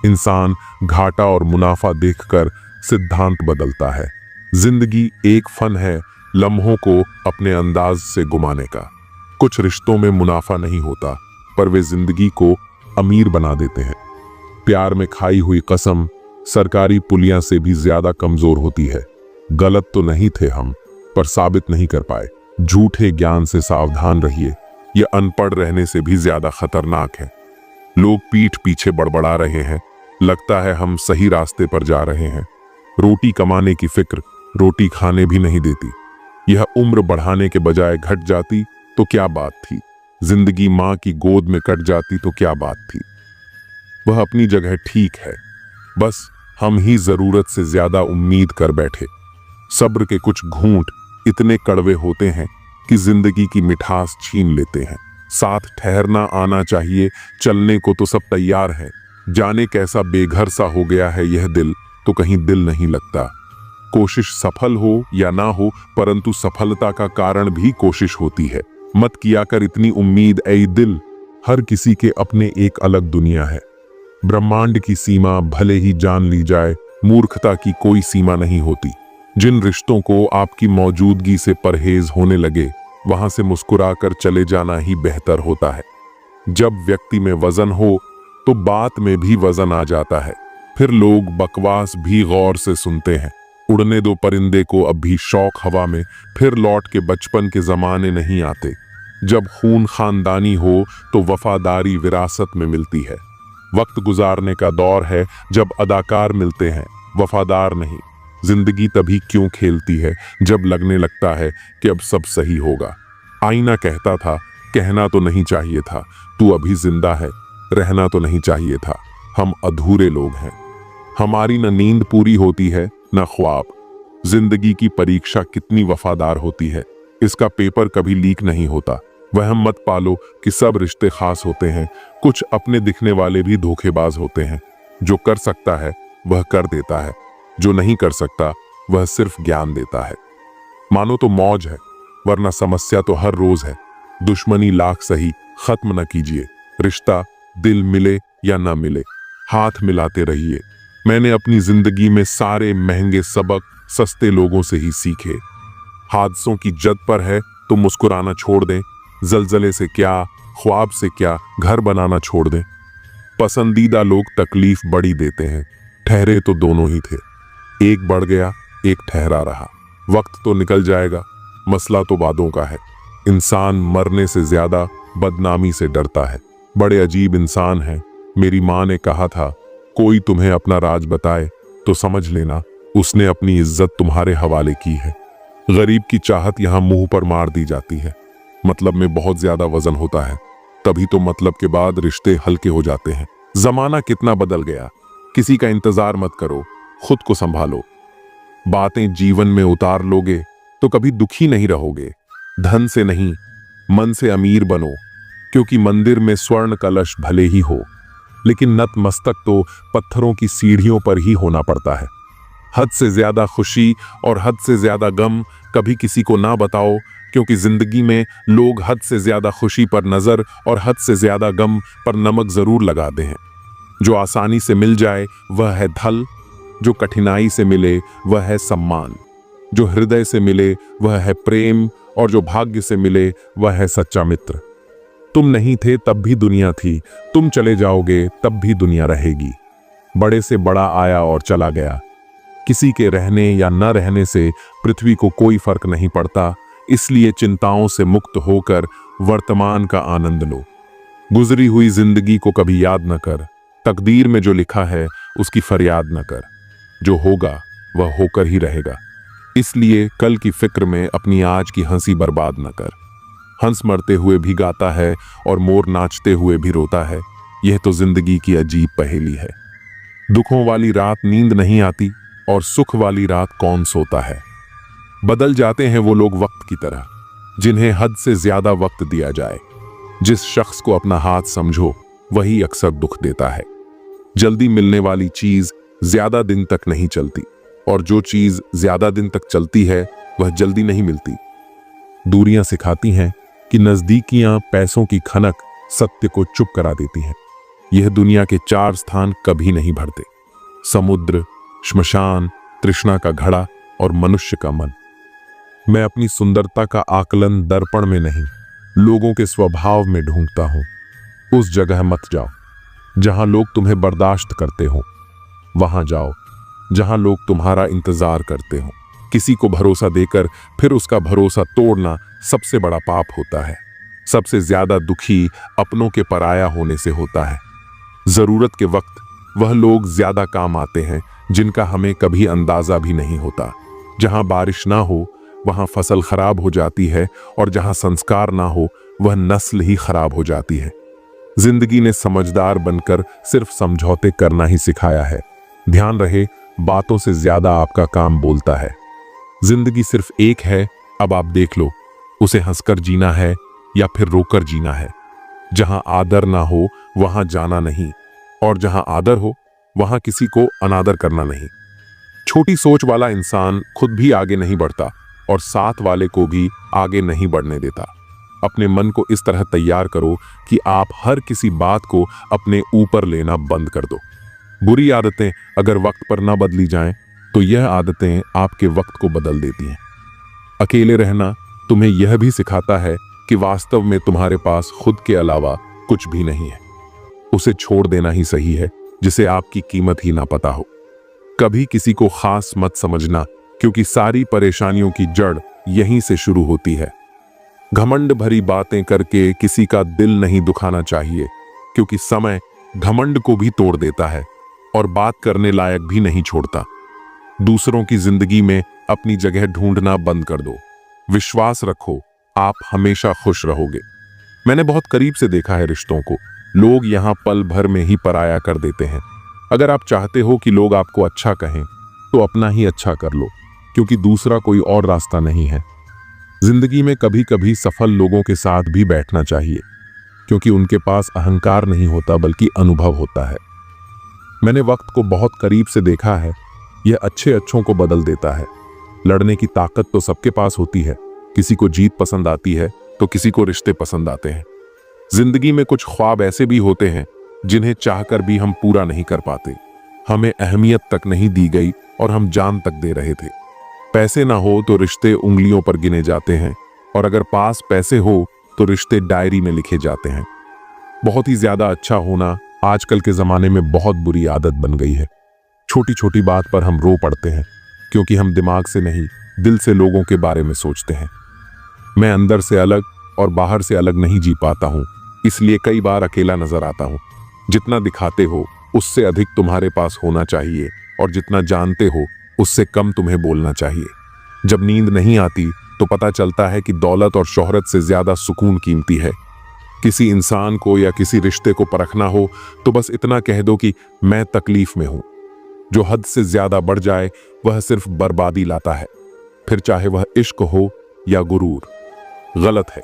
इंसान घाटा और मुनाफा देखकर सिद्धांत बदलता है। जिंदगी एक फन है लम्हों को अपने अंदाज से घुमाने का। कुछ रिश्तों में मुनाफा नहीं होता, पर वे जिंदगी को अमीर बना देते हैं। प्यार में खाई हुई कसम सरकारी पुलिया से भी ज्यादा कमजोर होती है। गलत तो नहीं थे हम, पर साबित नहीं कर पाए। झूठे ज्ञान से सावधान रहिए, यह अनपढ़ रहने से भी ज्यादा खतरनाक है। लोग पीठ पीछे बड़बड़ा रहे हैं, लगता है हम सही रास्ते पर जा रहे हैं। रोटी कमाने की फिक्र रोटी खाने भी नहीं देती। यह उम्र बढ़ाने के बजाय घट जाती तो क्या बात थी। जिंदगी माँ की गोद में कट जाती तो क्या बात थी। वह अपनी जगह ठीक है, बस हम ही जरूरत से ज्यादा उम्मीद कर बैठे। सब्र के कुछ घूंट इतने कड़वे होते हैं कि जिंदगी की मिठास छीन लेते हैं। साथ ठहरना आना चाहिए, चलने को तो सब तैयार है। जाने कैसा बेघर सा हो गया है यह दिल, तो कहीं दिल नहीं लगता। कोशिश सफल हो या ना हो, परंतु सफलता का कारण भी कोशिश होती है। मत किया कर इतनी उम्मीद ऐ दिल, हर किसी के अपने एक अलग दुनिया है। ब्रह्मांड की सीमा भले ही जान ली जाए, मूर्खता की कोई सीमा नहीं होती। जिन रिश्तों को आपकी मौजूदगी से परहेज होने लगे, वहां से मुस्कुराकर चले जाना ही बेहतर होता है। जब व्यक्ति में वजन हो तो बात में भी वजन आ जाता है। फिर लोग बकवास भी गौर से सुनते हैं। उड़ने दो परिंदे को, अब भी शौक हवा में, फिर लौट के बचपन के जमाने नहीं आते। जब खून खानदानी हो तो वफादारी विरासत में मिलती है। वक्त गुजारने का दौर है जब अदाकार मिलते हैं, वफादार नहीं। जिंदगी तभी क्यों खेलती है जब लगने लगता है कि अब सब सही होगा। आईना कहता था कहना तो नहीं चाहिए था, तू अभी जिंदा है, रहना तो नहीं चाहिए था। हम अधूरे लोग हैं, हमारी न नींद पूरी होती है न ख्वाब। जिंदगी की परीक्षा कितनी वफादार होती है, इसका पेपर कभी लीक नहीं होता। वहम मत पालो कि सब रिश्ते खास होते हैं। कुछ अपने दिखने वाले भी धोखेबाज होते हैं। जो कर सकता है वह कर देता है, जो नहीं कर सकता वह सिर्फ ज्ञान देता है। मानो तो मौज है, वरना समस्या तो हर रोज है। दुश्मनी लाख सही, खत्म न कीजिए। रिश्ता दिल मिले या ना मिले, हाथ मिलाते रहिए। मैंने अपनी जिंदगी में सारे महंगे सबक सस्ते लोगों से ही सीखे। हादसों की जद पर है तो मुस्कुराना छोड़ दें। जलजले से क्या, ख्वाब से क्या, घर बनाना छोड़ दें। पसंदीदा लोग तकलीफ बड़ी देते हैं, ठहरे तो दोनों ही थे। एक बढ़ गया, एक ठहरा रहा। वक्त तो निकल जाएगा, मसला तो वादों का है। इंसान मरने से ज्यादा बदनामी से डरता है। बड़े अजीब इंसान है। मेरी माँ ने कहा था, कोई तुम्हें अपना राज बताए तो समझ लेना उसने अपनी इज्जत तुम्हारे हवाले की है। गरीब की चाहत यहाँ मुंह पर मार दी जाती है। मतलब में बहुत ज्यादा वजन होता है, तभी तो मतलब के बाद रिश्ते हल्के हो जाते हैं। जमाना कितना बदल गया, किसी का इंतजार मत करो, खुद को संभालो। बातें जीवन में उतार लोगे तो कभी दुखी नहीं रहोगे। धन से नहीं, मन से अमीर बनो, क्योंकि मंदिर में स्वर्ण कलश भले ही हो, लेकिन नतमस्तक तो पत्थरों की सीढ़ियों पर ही होना पड़ता है। हद से ज्यादा खुशी और हद से ज्यादा गम कभी किसी को ना बताओ, क्योंकि जिंदगी में लोग हद से ज्यादा खुशी पर नजर और हद से ज्यादा गम पर नमक जरूर लगाते हैं। जो आसानी से मिल जाए वह है धल, जो कठिनाई से मिले वह है सम्मान, जो हृदय से मिले वह है प्रेम, और जो भाग्य से मिले वह है सच्चा मित्र। तुम नहीं थे तब भी दुनिया थी, तुम चले जाओगे तब भी दुनिया रहेगी। बड़े से बड़ा आया और चला गया, किसी के रहने या न रहने से पृथ्वी को कोई फर्क नहीं पड़ता। इसलिए चिंताओं से मुक्त होकर वर्तमान का आनंद लो। गुजरी हुई जिंदगी को कभी याद न कर, तकदीर में जो लिखा है उसकी फरियाद न कर। जो होगा वह होकर ही रहेगा, इसलिए कल की फिक्र में अपनी आज की हंसी बर्बाद न कर। हंस मरते हुए भी गाता है और मोर नाचते हुए भी रोता है। यह तो जिंदगी की अजीब पहेली है। दुखों वाली रात नींद नहीं आती और सुख वाली रात कौन सोता है। बदल जाते हैं वो लोग वक्त की तरह, जिन्हें हद से ज्यादा वक्त दिया जाए। जिस शख्स को अपना हाथ समझो वही अक्सर दुख देता है। जल्दी मिलने वाली चीज ज्यादा दिन तक नहीं चलती, और जो चीज ज्यादा दिन तक चलती है वह जल्दी नहीं मिलती। दूरियां सिखाती हैं कि नजदीकियां पैसों की खनक सत्य को चुप करा देती हैं। यह दुनिया के 4 स्थान कभी नहीं भरते: समुद्र, श्मशान, तृष्णा का घड़ा और मनुष्य का मन। मैं अपनी सुंदरता का आकलन दर्पण में नहीं, लोगों के स्वभाव में ढूंढता हूं। उस जगह मत जाओ जहां लोग तुम्हें बर्दाश्त करते हो, वहां जाओ जहां लोग तुम्हारा इंतजार करते हो। किसी को भरोसा देकर फिर उसका भरोसा तोड़ना सबसे बड़ा पाप होता है। सबसे ज्यादा दुखी अपनों के पराया होने से होता है। जरूरत के वक्त वह लोग ज्यादा काम आते हैं जिनका हमें कभी अंदाजा भी नहीं होता। जहां बारिश ना हो वहां फसल खराब हो जाती है, और जहां संस्कार ना हो वह नस्ल ही खराब हो जाती है। जिंदगी ने समझदार बनकर सिर्फ समझौते करना ही सिखाया है। ध्यान रहे, बातों से ज्यादा आपका काम बोलता है। जिंदगी सिर्फ एक है, अब आप देख लो, उसे हंसकर जीना है या फिर रोकर जीना है। जहां आदर ना हो वहां जाना नहीं, और जहां आदर हो वहां किसी को अनादर करना नहीं। छोटी सोच वाला इंसान खुद भी आगे नहीं बढ़ता और साथ वाले को भी आगे नहीं बढ़ने देता। अपने मन को इस तरह तैयार करो कि आप हर किसी बात को अपने ऊपर लेना बंद कर दो। बुरी आदतें अगर वक्त पर ना बदली जाएं, तो यह आदतें आपके वक्त को बदल देती हैं। अकेले रहना तुम्हें यह भी सिखाता है कि वास्तव में तुम्हारे पास खुद के अलावा कुछ भी नहीं है। उसे छोड़ देना ही सही है जिसे आपकी कीमत ही ना पता हो। कभी किसी को खास मत समझना, क्योंकि सारी परेशानियों की जड़ यहीं से शुरू होती है। घमंड भरी बातें करके किसी का दिल नहीं दुखाना चाहिए, क्योंकि समय घमंड को भी तोड़ देता है और बात करने लायक भी नहीं छोड़ता। दूसरों की जिंदगी में अपनी जगह ढूंढना बंद कर दो। विश्वास रखो, आप हमेशा खुश रहोगे। मैंने बहुत करीब से देखा है रिश्तों को। लोग यहां पल भर में ही पराया कर देते हैं। अगर आप चाहते हो कि लोग आपको अच्छा कहें, तो अपना ही अच्छा कर लो, क्योंकि दूसरा कोई और रास्ता नहीं है। जिंदगी में कभी कभी सफल लोगों के साथ भी बैठना चाहिए, क्योंकि उनके पास अहंकार नहीं होता बल्कि अनुभव होता है। मैंने वक्त को बहुत करीब से देखा है। यह अच्छे अच्छों को बदल देता है। लड़ने की ताकत तो सबके पास होती है। किसी को जीत पसंद आती है तो किसी को रिश्ते पसंद आते हैं। जिंदगी में कुछ ख्वाब ऐसे भी होते हैं जिन्हें चाहकर भी हम पूरा नहीं कर पाते। हमें अहमियत तक नहीं दी गई और हम जान तक दे रहे थे। पैसे ना हो तो रिश्ते उंगलियों पर गिने जाते हैं, और अगर पास पैसे हो तो रिश्ते डायरी में लिखे जाते हैं। बहुत ही ज्यादा अच्छा होना आजकल के जमाने में बहुत बुरी आदत बन गई है। छोटी छोटी बात पर हम रो पड़ते हैं, क्योंकि हम दिमाग से नहीं दिल से लोगों के बारे में सोचते हैं। मैं अंदर से अलग और बाहर से अलग नहीं जी पाता हूँ, इसलिए कई बार अकेला नजर आता हूँ। जितना दिखाते हो उससे अधिक तुम्हारे पास होना चाहिए, और जितना जानते हो उससे कम तुम्हें बोलना चाहिए। जब नींद नहीं आती तो पता चलता है कि दौलत और शोहरत से ज्यादा सुकून कीमती है। किसी इंसान को या किसी रिश्ते को परखना हो तो बस इतना कह दो कि मैं तकलीफ में हूं। जो हद से ज्यादा बढ़ जाए वह सिर्फ बर्बादी लाता है, फिर चाहे वह इश्क हो या गुरूर। गलत है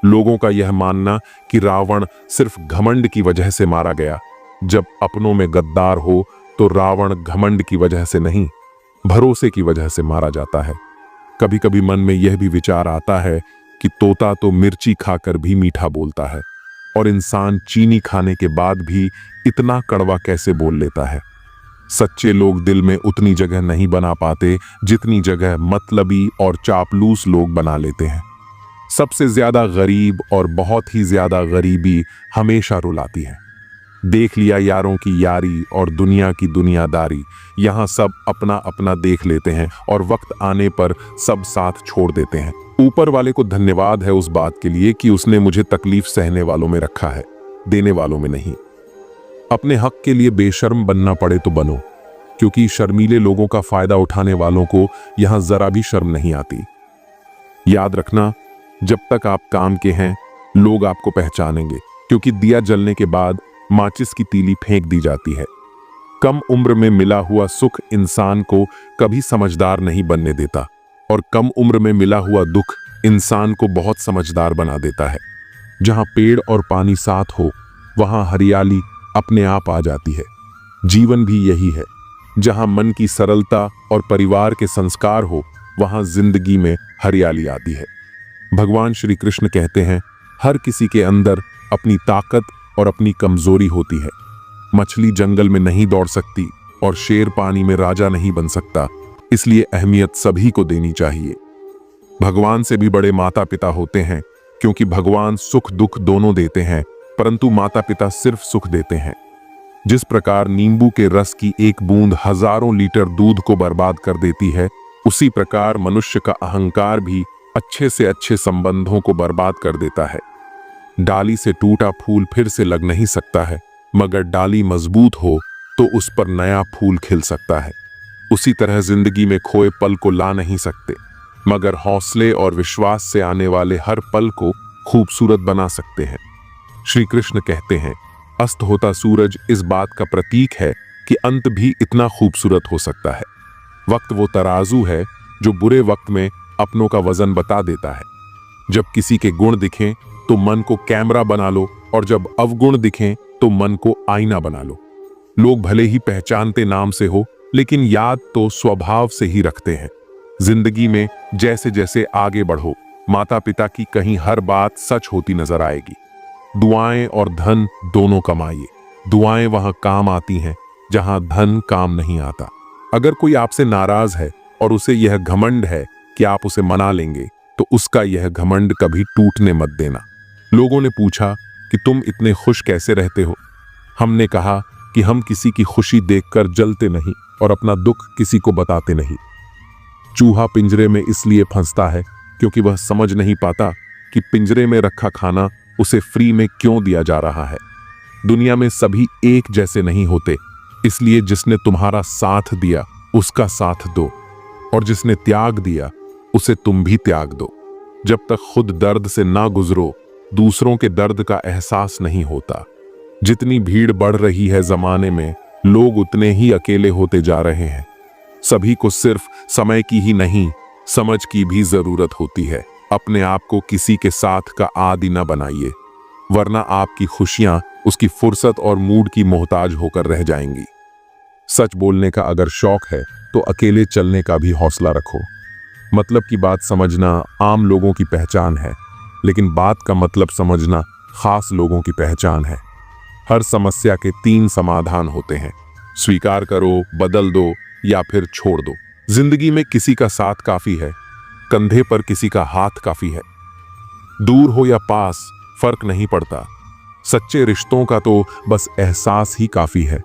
लोगों का यह मानना कि रावण सिर्फ घमंड की वजह से मारा गया। जब अपनों में गद्दार हो तो रावण घमंड की वजह से नहीं, भरोसे की वजह से मारा जाता है। कभी कभी मन में यह भी विचार आता है कि तोता तो मिर्ची खाकर भी मीठा बोलता है, और इंसान चीनी खाने के बाद भी इतना कड़वा कैसे बोल लेता है। सच्चे लोग दिल में उतनी जगह नहीं बना पाते जितनी जगह मतलबी और चापलूस लोग बना लेते हैं। सबसे ज्यादा गरीब और बहुत ही ज्यादा गरीबी हमेशा रुलाती है। देख लिया यारों की यारी और दुनिया की दुनियादारी। यहाँ सब अपना अपना देख लेते हैं और वक्त आने पर सब साथ छोड़ देते हैं। ऊपर वाले को धन्यवाद है उस बात के लिए कि उसने मुझे तकलीफ सहने वालों में रखा है, देने वालों में नहीं। अपने हक के लिए बेशर्म बनना पड़े तो बनो, क्योंकि शर्मीले लोगों का फायदा उठाने वालों को यहां जरा भी शर्म नहीं आती। याद रखना, जब तक आप काम के हैं लोग आपको पहचानेंगे, क्योंकि दिया जलने के बाद माचिस की तीली फेंक दी जाती है। कम उम्र में मिला हुआ सुख इंसान को कभी समझदार नहीं बनने देता, और कम उम्र में मिला हुआ दुख इंसान को बहुत समझदार बना देता है। जहां पेड़ और पानी साथ हो वहां हरियाली अपने आप आ जाती है। जीवन भी यही है, जहां मन की सरलता और परिवार के संस्कार हो वहां जिंदगी में हरियाली आती है। भगवान श्री कृष्ण कहते हैं, हर किसी के अंदर अपनी ताकत और अपनी कमजोरी होती है। मछली जंगल में नहीं दौड़ सकती और शेर पानी में राजा नहीं बन सकता, इसलिए अहमियत सभी को देनी चाहिए। भगवान से भी बड़े माता पिता होते हैं, क्योंकि भगवान सुख दुख दोनों देते हैं, परंतु माता पिता सिर्फ सुख देते हैं। जिस प्रकार नींबू के रस की एक बूंद हजारों लीटर दूध को बर्बाद कर देती है, उसी प्रकार मनुष्य का अहंकार भी अच्छे से अच्छे संबंधों को बर्बाद कर देता है। डाली से टूटा फूल फिर से लग नहीं सकता है, मगर डाली मजबूत हो तो उस पर नया फूल खिल सकता है। उसी तरह जिंदगी में खोए पल को ला नहीं सकते, मगर हौसले और विश्वास से आने वाले हर पल को खूबसूरत बना सकते हैं। श्री कृष्ण कहते हैं, अस्त होता सूरज इस बात का प्रतीक है कि अंत भी इतना खूबसूरत हो सकता है। वक्त वो तराजू है जो बुरे वक्त में अपनों का वजन बता देता है। जब किसी के गुण दिखें तो मन को कैमरा बना लो, और जब अवगुण दिखें तो मन को आईना बना लो। लोग भले ही पहचानते नाम से हो, लेकिन याद तो स्वभाव से ही रखते हैं। जिंदगी में जैसे जैसे आगे बढ़ो, माता पिता की कहीं हर बात सच होती नजर आएगी। दुआएं और धन दोनों कमाइए। दुआएं वहां काम आती हैं जहां धन काम नहीं आता। अगर कोई आपसे नाराज है और उसे यह घमंड है कि आप उसे मना लेंगे, तो उसका यह घमंड कभी टूटने मत देना। लोगों ने पूछा कि तुम इतने खुश कैसे रहते हो? हमने कहा कि हम किसी की खुशी देखकर जलते नहीं और अपना दुख किसी को बताते नहीं। चूहा पिंजरे में इसलिए फंसता है क्योंकि वह समझ नहीं पाता कि पिंजरे में रखा खाना उसे फ्री में क्यों दिया जा रहा है। दुनिया में सभी एक जैसे नहीं होते, इसलिए जिसने तुम्हारा साथ दिया उसका साथ दो, और जिसने त्याग दिया उसे तुम भी त्याग दो। जब तक खुद दर्द से ना गुजरो, दूसरों के दर्द का एहसास नहीं होता। जितनी भीड़ बढ़ रही है जमाने में, लोग उतने ही अकेले होते जा रहे हैं। सभी को सिर्फ समय की ही नहीं, समझ की भी जरूरत होती है। अपने आप को किसी के साथ का आदी न बनाइए, वरना आपकी खुशियां उसकी फुर्सत और मूड की मोहताज होकर रह जाएंगी। सच बोलने का अगर शौक है तो अकेले चलने का भी हौसला रखो। मतलब की बात समझना आम लोगों की पहचान है, लेकिन बात का मतलब समझना खास लोगों की पहचान है। हर समस्या के 3 समाधान होते हैं, स्वीकार करो, बदल दो या फिर छोड़ दो। जिंदगी में किसी का साथ काफी है, कंधे पर किसी का हाथ काफी है। दूर हो या पास फर्क नहीं पड़ता, सच्चे रिश्तों का तो बस एहसास ही काफी है।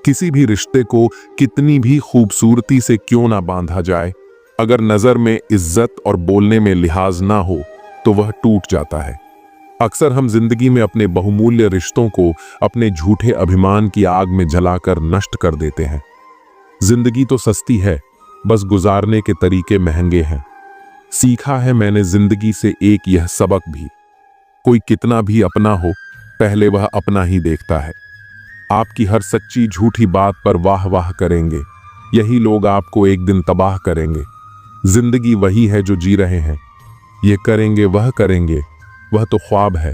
किसी भी रिश्ते को कितनी भी खूबसूरती से क्यों ना बांधा जाए, अगर नजर में इज्जत और बोलने में लिहाज ना हो तो वह टूट जाता है। अक्सर हम जिंदगी में अपने बहुमूल्य रिश्तों को अपने झूठे अभिमान की आग में जलाकर नष्ट कर देते हैं। जिंदगी तो सस्ती है, बस गुजारने के तरीके महंगे हैं। सीखा है मैंने जिंदगी से एक यह सबक भी, कोई कितना भी अपना हो, पहले वह अपना ही देखता है। आपकी हर सच्ची झूठी बात पर वाह वाह करेंगे, यही लोग आपको एक दिन तबाह करेंगे। जिंदगी वही है जो जी रहे हैं, ये करेंगे वह तो ख्वाब है।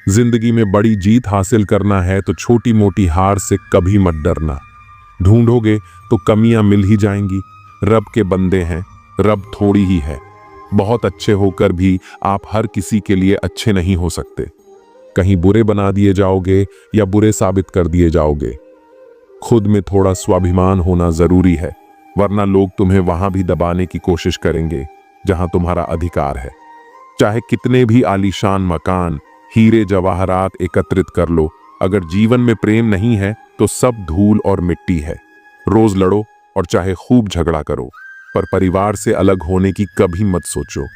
जिंदगी में बड़ी जीत हासिल करना है तो छोटी मोटी हार से कभी मत डरना। ढूंढोगे तो कमियां मिल ही जाएंगी। रब के बंदे हैं, रब थोड़ी ही है। बहुत अच्छे होकर भी आप हर किसी के लिए अच्छे नहीं हो सकते। कहीं बुरे बना दिए जाओगे या बुरे साबित कर दिए जाओगे। खुद में थोड़ा स्वाभिमान होना जरूरी है, वरना लोग तुम्हें वहां भी दबाने की कोशिश करेंगे जहां तुम्हारा अधिकार है। चाहे कितने भी आलीशान मकान, हीरे जवाहरात एकत्रित कर लो, अगर जीवन में प्रेम नहीं है तो सब धूल और मिट्टी है। रोज लड़ो और चाहे खूब झगड़ा करो, पर परिवार से अलग होने की कभी मत सोचो,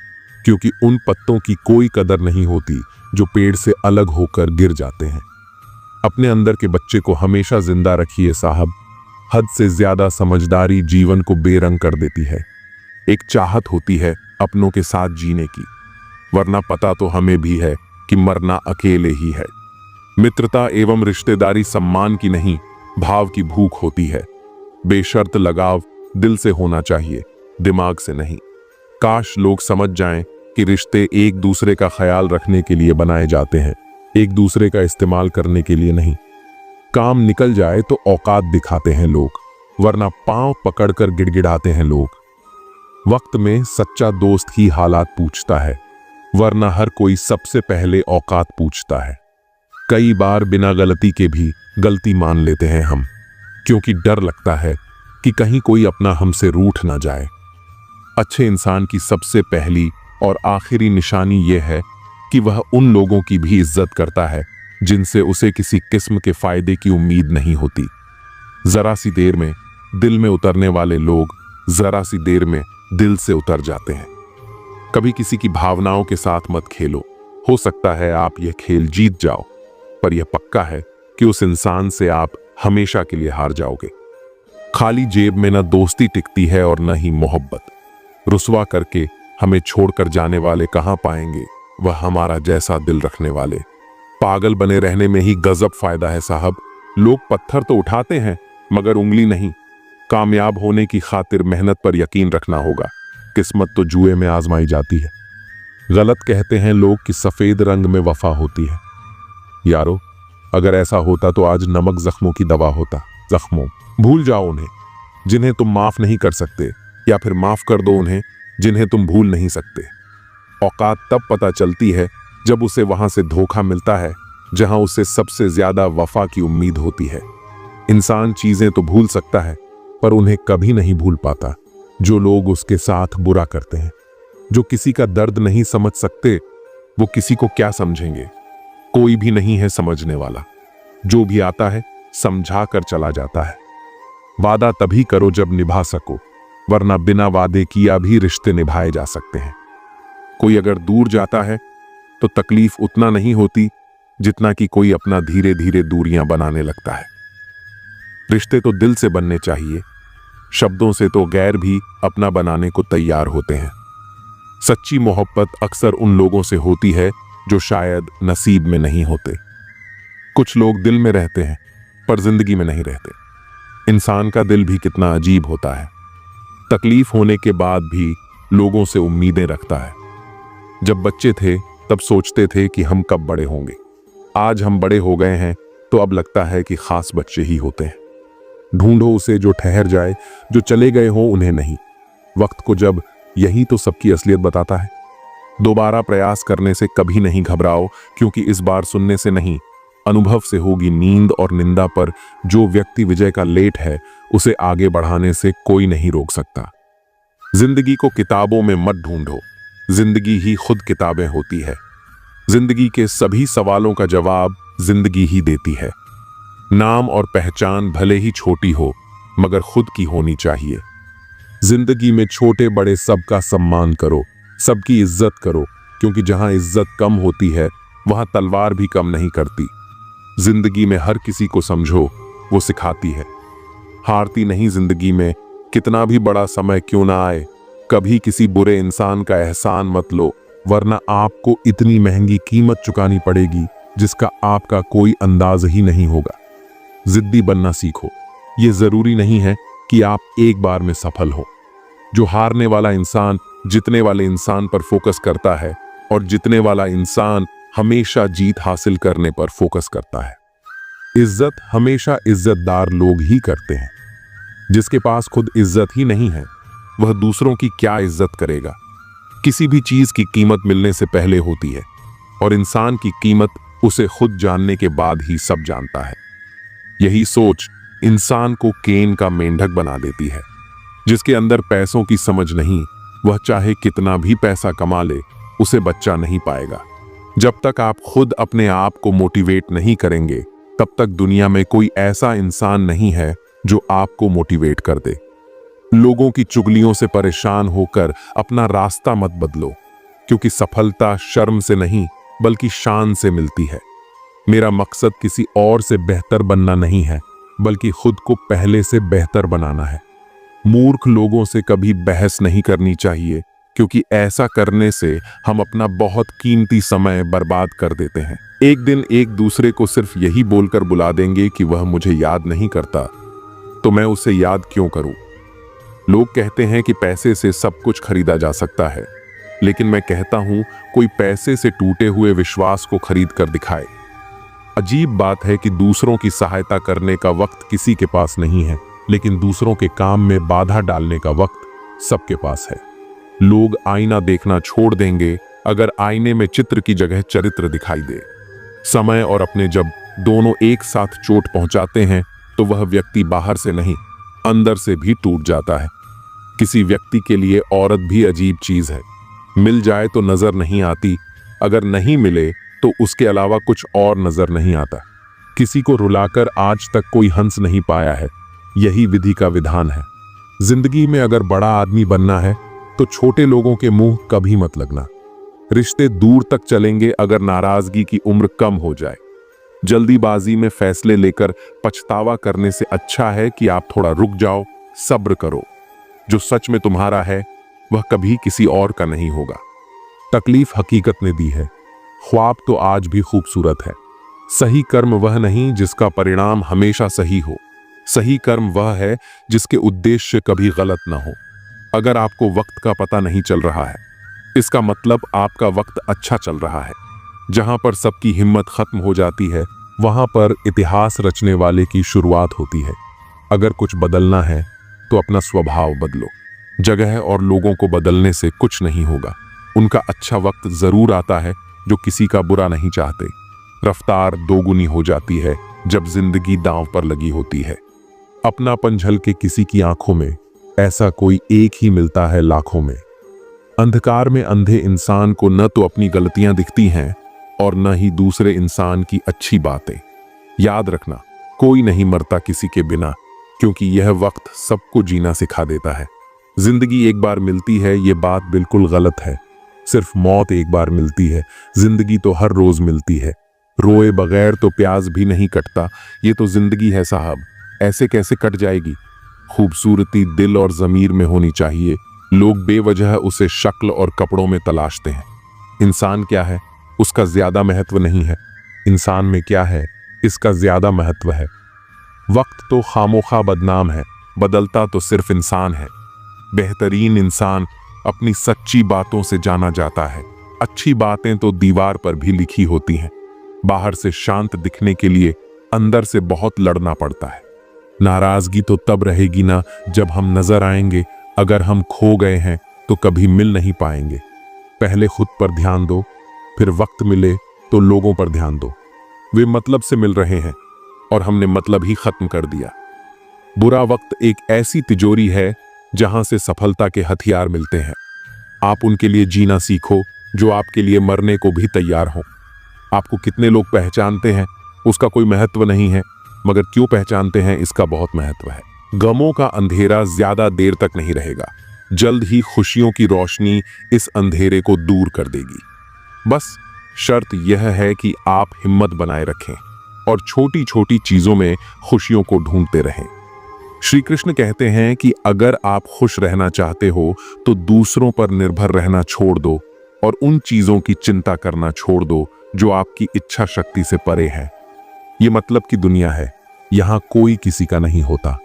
क्योंकि उन पत्तों की कोई कदर नहीं होती जो पेड़ से अलग होकर गिर जाते हैं। अपने अंदर के बच्चे को हमेशा जिंदा रखिए साहब। हद से ज्यादा समझदारी जीवन को बेरंग कर देती है। एक चाहत होती है अपनों के साथ जीने की, वरना पता तो हमें भी है कि मरना अकेले ही है। मित्रता एवं रिश्तेदारी सम्मान की नहीं, भाव की भूख होती है। बेशर्त लगाव दिल से होना चाहिए, दिमाग से नहीं। काश लोग समझ जाएं कि रिश्ते एक दूसरे का ख्याल रखने के लिए बनाए जाते हैं, एक दूसरे का इस्तेमाल करने के लिए नहीं। काम निकल जाए तो औकात दिखाते हैं लोग, वरना पांव पकड़कर गिड़गिड़ाते हैं लोग। वक्त में सच्चा दोस्त ही हालात पूछता है, वरना हर कोई सबसे पहले औकात पूछता है। कई बार बिना गलती के भी गलती मान लेते हैं हम, क्योंकि डर लगता है कि कहीं कोई अपना हमसे रूठ ना जाए। अच्छे इंसान की सबसे पहली और आखिरी निशानी यह है कि वह उन लोगों की भी इज्जत करता है जिनसे उसे किसी किस्म के फायदे की उम्मीद नहीं होती। जरा सी देर में दिल में उतरने वाले लोग जरा सी देर में दिल से उतर जाते हैं। कभी किसी की भावनाओं के साथ मत खेलो। हो सकता है आप यह खेल जीत जाओ, पर यह पक्का है कि उस इंसान से आप हमेशा के लिए हार जाओगे। खाली जेब में न दोस्ती टिकती है और न ही मोहब्बत। रुसवा करके हमें छोड़कर जाने वाले कहां पाएंगे वह हमारा जैसा दिल रखने वाले। पागल बने रहने में ही गजब फायदा है साहब। लोग पत्थर तो उठाते हैं मगर उंगली नहीं। कामयाब होने की खातिर मेहनत पर यकीन रखना होगा। किस्मत तो जुए में आजमाई जाती है। गलत कहते हैं लोग कि सफेद रंग में वफा होती है। यारो, अगर ऐसा होता तो आज नमक जख्मों की दवा होता। जख्मों भूल जाओ उन्हें जिन्हें तुम माफ नहीं कर सकते, या फिर माफ कर दो उन्हें जिन्हें तुम भूल नहीं सकते। औकात तब पता चलती है जब उसे वहां से धोखा मिलता है जहां उसे सबसे ज्यादा वफा की उम्मीद होती है। इंसान चीजें तो भूल सकता है, पर उन्हें कभी नहीं भूल पाता जो लोग उसके साथ बुरा करते हैं। जो किसी का दर्द नहीं समझ सकते वो किसी को क्या समझेंगे। कोई भी नहीं है समझने वाला। जो भी आता है समझा कर चला जाता है। वादा तभी करो जब निभा सको, वरना बिना वादे किया भी रिश्ते निभाए जा सकते हैं। कोई अगर दूर जाता है तो तकलीफ उतना नहीं होती जितना कि कोई अपना धीरे धीरे दूरियां बनाने लगता है। रिश्ते तो दिल से बनने चाहिए। शब्दों से तो गैर भी अपना बनाने को तैयार होते हैं। सच्ची मोहब्बत अक्सर उन लोगों से होती है जो शायद नसीब में नहीं होते। कुछ लोग दिल में रहते हैं पर जिंदगी में नहीं रहते। इंसान का दिल भी कितना अजीब होता है। तकलीफ होने के बाद भी लोगों से उम्मीदें रखता है। जब बच्चे थे तब सोचते थे कि हम कब बड़े होंगे। आज हम बड़े हो गए हैं तो अब लगता है कि खास बच्चे ही होते हैं। ढूंढो उसे जो ठहर जाए, जो चले गए हों उन्हें नहीं। वक्त को जब यही तो सबकी असलियत बताता है। दोबारा प्रयास करने से कभी नहीं घबराओ, क्योंकि इस बार सुनने से नहीं, अनुभव से होगी नींद और निंदा। पर जो व्यक्ति विजय का लेट है उसे आगे बढ़ाने से कोई नहीं रोक सकता। जिंदगी को किताबों में मत ढूंढो, जिंदगी ही खुद किताबें होती है। जिंदगी के सभी सवालों का जवाब जिंदगी ही देती है। नाम और पहचान भले ही छोटी हो मगर खुद की होनी चाहिए। जिंदगी में छोटे बड़े सबका सम्मान करो, सबकी इज्जत करो, क्योंकि जहां इज्जत कम होती है वहां तलवार भी कम नहीं करती। जिंदगी में हर किसी को समझो, वो सिखाती है। हारती नहीं जिंदगी में, कितना भी बड़ा समय क्यों ना आए। कभी किसी बुरे इंसान का एहसान मत लो, वरना आपको इतनी महंगी कीमत चुकानी पड़ेगी जिसका आपका कोई अंदाज ही नहीं होगा। जिद्दी बनना सीखो। ये जरूरी नहीं है कि आप एक बार में सफल हो। जो हारने वाला इंसान जीतने वाले इंसान पर फोकस करता है, और जीतने वाला इंसान हमेशा जीत हासिल करने पर फोकस करता है। इज्जत हमेशा इज्जतदार लोग ही करते हैं। जिसके पास खुद इज्जत ही नहीं है वह दूसरों की क्या इज्जत करेगा। किसी भी चीज की कीमत मिलने से पहले होती है, और इंसान की कीमत उसे खुद जानने के बाद ही सब जानता है। यही सोच इंसान को केन का मेंढक बना देती है। जिसके अंदर पैसों की समझ नहीं, वह चाहे कितना भी पैसा कमा ले उसे बच्चा नहीं पाएगा। जब तक आप खुद अपने आप को मोटिवेट नहीं करेंगे तब तक दुनिया में कोई ऐसा इंसान नहीं है जो आपको मोटिवेट कर दे। लोगों की चुगलियों से परेशान होकर अपना रास्ता मत बदलो, क्योंकि सफलता शर्म से नहीं बल्कि शान से मिलती है। मेरा मकसद किसी और से बेहतर बनना नहीं है, बल्कि खुद को पहले से बेहतर बनाना है। मूर्ख लोगों से कभी बहस नहीं करनी चाहिए, क्योंकि ऐसा करने से हम अपना बहुत कीमती समय बर्बाद कर देते हैं। एक दिन एक दूसरे को सिर्फ यही बोलकर बुला देंगे कि वह मुझे याद नहीं करता, तो मैं उसे याद क्यों करूं। लोग कहते हैं कि पैसे से सब कुछ खरीदा जा सकता है, लेकिन मैं कहता हूं कोई पैसे से टूटे हुए विश्वास को खरीद कर दिखाए। अजीब बात है कि दूसरों की सहायता करने का वक्त किसी के पास नहीं है, लेकिन दूसरों के काम में बाधा डालने का वक्त सबके पास है। लोग आईना देखना छोड़ देंगे अगर आईने में चित्र की जगह चरित्र दिखाई दे। समय और अपने जब दोनों एक साथ चोट पहुंचाते हैं तो वह व्यक्ति बाहर से नहीं अंदर से भी टूट जाता है। किसी व्यक्ति के लिए औरत भी अजीब चीज है। मिल जाए तो नजर नहीं आती, अगर नहीं मिले तो उसके अलावा कुछ और नजर नहीं आता। किसी को रुलाकर आज तक कोई हंस नहीं पाया है, यही विधि का विधान है। जिंदगी में अगर बड़ा आदमी बनना है तो छोटे लोगों के मुंह कभी मत लगना। रिश्ते दूर तक चलेंगे अगर नाराजगी की उम्र कम हो जाए। जल्दीबाजी में फैसले लेकर पछतावा करने से अच्छा है कि आप थोड़ा रुक जाओ, सब्र करो। जो सच में तुम्हारा है वह कभी किसी और का नहीं होगा। तकलीफ हकीकत ने दी है, ख्वाब तो आज भी खूबसूरत है। सही कर्म वह नहीं जिसका परिणाम हमेशा सही हो, सही कर्म वह है जिसके उद्देश्य कभी गलत ना हो। अगर आपको वक्त का पता नहीं चल रहा है, इसका मतलब आपका वक्त अच्छा चल रहा है। जहां पर सबकी हिम्मत खत्म हो जाती है वहां पर इतिहास रचने वाले की शुरुआत होती है। अगर कुछ बदलना है तो अपना स्वभाव बदलो। जगह और लोगों को बदलने से कुछ नहीं होगा। उनका अच्छा वक्त जरूर आता है जो किसी का बुरा नहीं चाहते। रफ्तार दोगुनी हो जाती है जब जिंदगी दांव पर लगी होती है। अपनापन झलके किसी की आंखों में, ऐसा कोई एक ही मिलता है लाखों में। अंधकार में अंधे इंसान को न तो अपनी गलतियां दिखती हैं और न ही दूसरे इंसान की अच्छी बातें। याद रखना, कोई नहीं मरता किसी के बिना, क्योंकि यह वक्त सबको जीना सिखा देता है। जिंदगी एक बार मिलती है, ये बात बिल्कुल गलत है। सिर्फ मौत एक बार मिलती है, जिंदगी तो हर रोज मिलती है। रोए बगैर तो प्याज भी नहीं कटता, ये तो जिंदगी है साहब, ऐसे कैसे कट जाएगी। खूबसूरती दिल और जमीर में होनी चाहिए। लोग बेवजह उसे शक्ल और कपड़ों में तलाशते हैं। इंसान क्या है उसका ज्यादा महत्व नहीं है, इंसान में क्या है इसका ज्यादा महत्व है। वक्त तो खामोखा बदनाम है, बदलता तो सिर्फ इंसान है। बेहतरीन इंसान अपनी सच्ची बातों से जाना जाता है, अच्छी बातें तो दीवार पर भी लिखी होती हैं। बाहर से शांत दिखने के लिए अंदर से बहुत लड़ना पड़ता है। नाराजगी तो तब रहेगी ना जब हम नजर आएंगे। अगर हम खो गए हैं तो कभी मिल नहीं पाएंगे। पहले खुद पर ध्यान दो, फिर वक्त मिले तो लोगों पर ध्यान दो। वे मतलब से मिल रहे हैं और हमने मतलब ही खत्म कर दिया। बुरा वक्त एक ऐसी तिजोरी है जहां से सफलता के हथियार मिलते हैं। आप उनके लिए जीना सीखो जो आपके लिए मरने को भी तैयार हो। आपको कितने लोग पहचानते हैं उसका कोई महत्व नहीं है, मगर क्यों पहचानते हैं इसका बहुत महत्व है। गमों का अंधेरा ज्यादा देर तक नहीं रहेगा। जल्द ही खुशियों की रोशनी इस अंधेरे को दूर कर देगी। बस शर्त यह है कि आप हिम्मत बनाए रखें और छोटी छोटी चीजों में खुशियों को ढूंढते रहें। श्री कृष्ण कहते हैं कि अगर आप खुश रहना चाहते हो तो दूसरों पर निर्भर रहना छोड़ दो और उन चीजों की चिंता करना छोड़ दो जो आपकी इच्छा शक्ति से परे है। ये मतलब की दुनिया है, यहां कोई किसी का नहीं होता।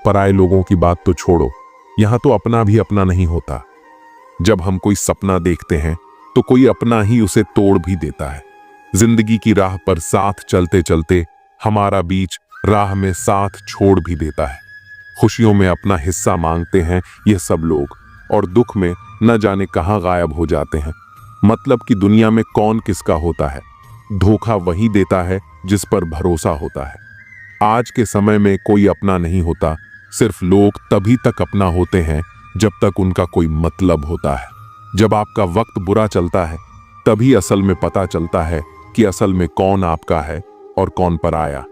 पराये लोगों की बात तो छोड़ो, यहां तो अपना भी अपना नहीं होता। जब हम कोई सपना देखते हैं तो कोई अपना ही उसे तोड़ भी देता है। जिंदगी की राह पर साथ चलते चलते हमारा बीच राह में साथ छोड़ भी देता है। खुशियों में अपना हिस्सा मांगते हैं ये सब लोग और दुख में न जाने कहां गायब हो जाते हैं। मतलब कि दुनिया में कौन किसका होता है। धोखा वही देता है जिस पर भरोसा होता है। आज के समय में कोई अपना नहीं होता। सिर्फ लोग तभी तक अपना होते हैं जब तक उनका कोई मतलब होता है। जब आपका वक्त बुरा चलता है तभी असल में पता चलता है कि असल में कौन आपका है और कौन पराया।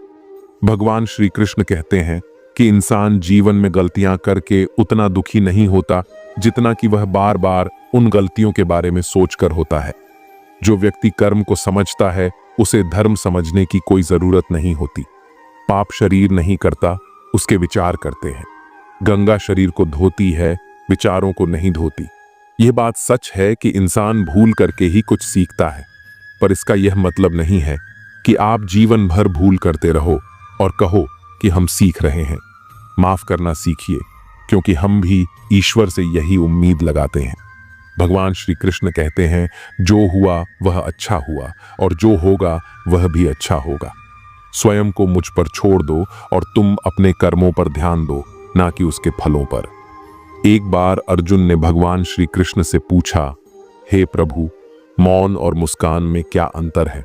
भगवान श्री कृष्ण कहते हैं कि इंसान जीवन में गलतियां करके उतना दुखी नहीं होता जितना कि वह बार बार उन गलतियों के बारे में सोचकर होता है। जो व्यक्ति कर्म को समझता है उसे धर्म समझने की कोई जरूरत नहीं होती। पाप शरीर नहीं करता, उसके विचार करते हैं। गंगा शरीर को धोती है, विचारों को नहीं धोती। यह बात सच है कि इंसान भूल करके ही कुछ सीखता है, पर इसका यह मतलब नहीं है कि आप जीवन भर भूल करते रहो और कहो कि हम सीख रहे हैं। माफ करना सीखिए, क्योंकि हम भी ईश्वर से यही उम्मीद लगाते हैं। भगवान श्री कृष्ण कहते हैं, जो हुआ वह अच्छा हुआ और जो होगा वह भी अच्छा होगा। स्वयं को मुझ पर छोड़ दो और तुम अपने कर्मों पर ध्यान दो, ना कि उसके फलों पर। एक बार अर्जुन ने भगवान श्री कृष्ण से पूछा, हे प्रभु, मौन और मुस्कान में क्या अंतर है?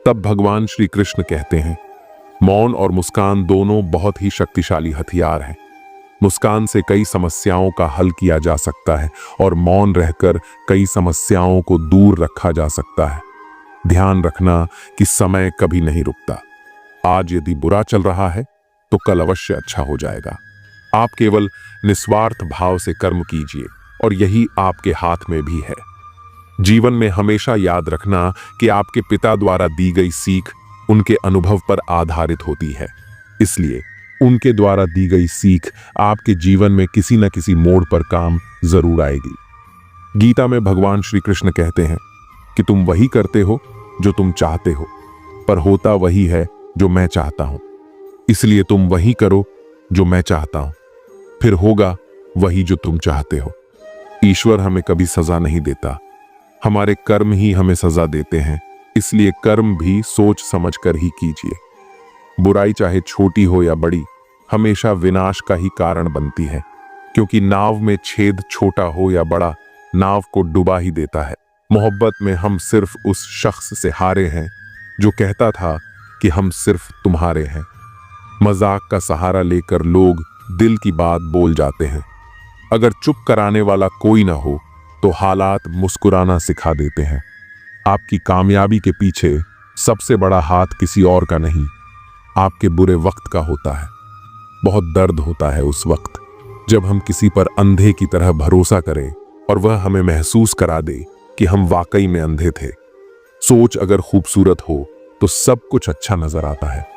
तब भगवान श्री कृष्ण कहते हैं, मौन और मुस्कान दोनों बहुत ही शक्तिशाली हथियार हैं। मुस्कान से कई समस्याओं का हल किया जा सकता है और मौन रहकर कई समस्याओं को दूर रखा जा सकता है। ध्यान रखना कि समय कभी नहीं रुकता। आज यदि बुरा चल रहा है तो कल अवश्य अच्छा हो जाएगा। आप केवल निस्वार्थ भाव से कर्म कीजिए और यही आपके हाथ में भी है। जीवन में हमेशा याद रखना कि आपके पिता द्वारा दी गई सीख उनके अनुभव पर आधारित होती है, इसलिए उनके द्वारा दी गई सीख आपके जीवन में किसी न किसी मोड़ पर काम जरूर आएगी। गीता में भगवान श्री कृष्ण कहते हैं कि तुम वही करते हो जो तुम चाहते हो, पर होता वही है जो मैं चाहता हूं। इसलिए तुम वही करो जो मैं चाहता हूं, फिर होगा वही जो तुम चाहते हो। ईश्वर हमें कभी सजा नहीं देता, हमारे कर्म ही हमें सजा देते हैं। इसलिए कर्म भी सोच समझकर ही कीजिए। बुराई चाहे छोटी हो या बड़ी, हमेशा विनाश का ही कारण बनती है, क्योंकि नाव में छेद छोटा हो या बड़ा, नाव को डुबा ही देता है। मोहब्बत में हम सिर्फ उस शख्स से हारे हैं जो कहता था कि हम सिर्फ तुम्हारे हैं। मजाक का सहारा लेकर लोग दिल की बात बोल जाते हैं। अगर चुप कराने वाला कोई ना हो तो हालात मुस्कुराना सिखा देते हैं। आपकी कामयाबी के पीछे सबसे बड़ा हाथ किसी और का नहीं, आपके बुरे वक्त का होता है। बहुत दर्द होता है उस वक्त जब हम किसी पर अंधे की तरह भरोसा करें और वह हमें महसूस करा दे कि हम वाकई में अंधे थे। सोच अगर खूबसूरत हो तो सब कुछ अच्छा नजर आता है।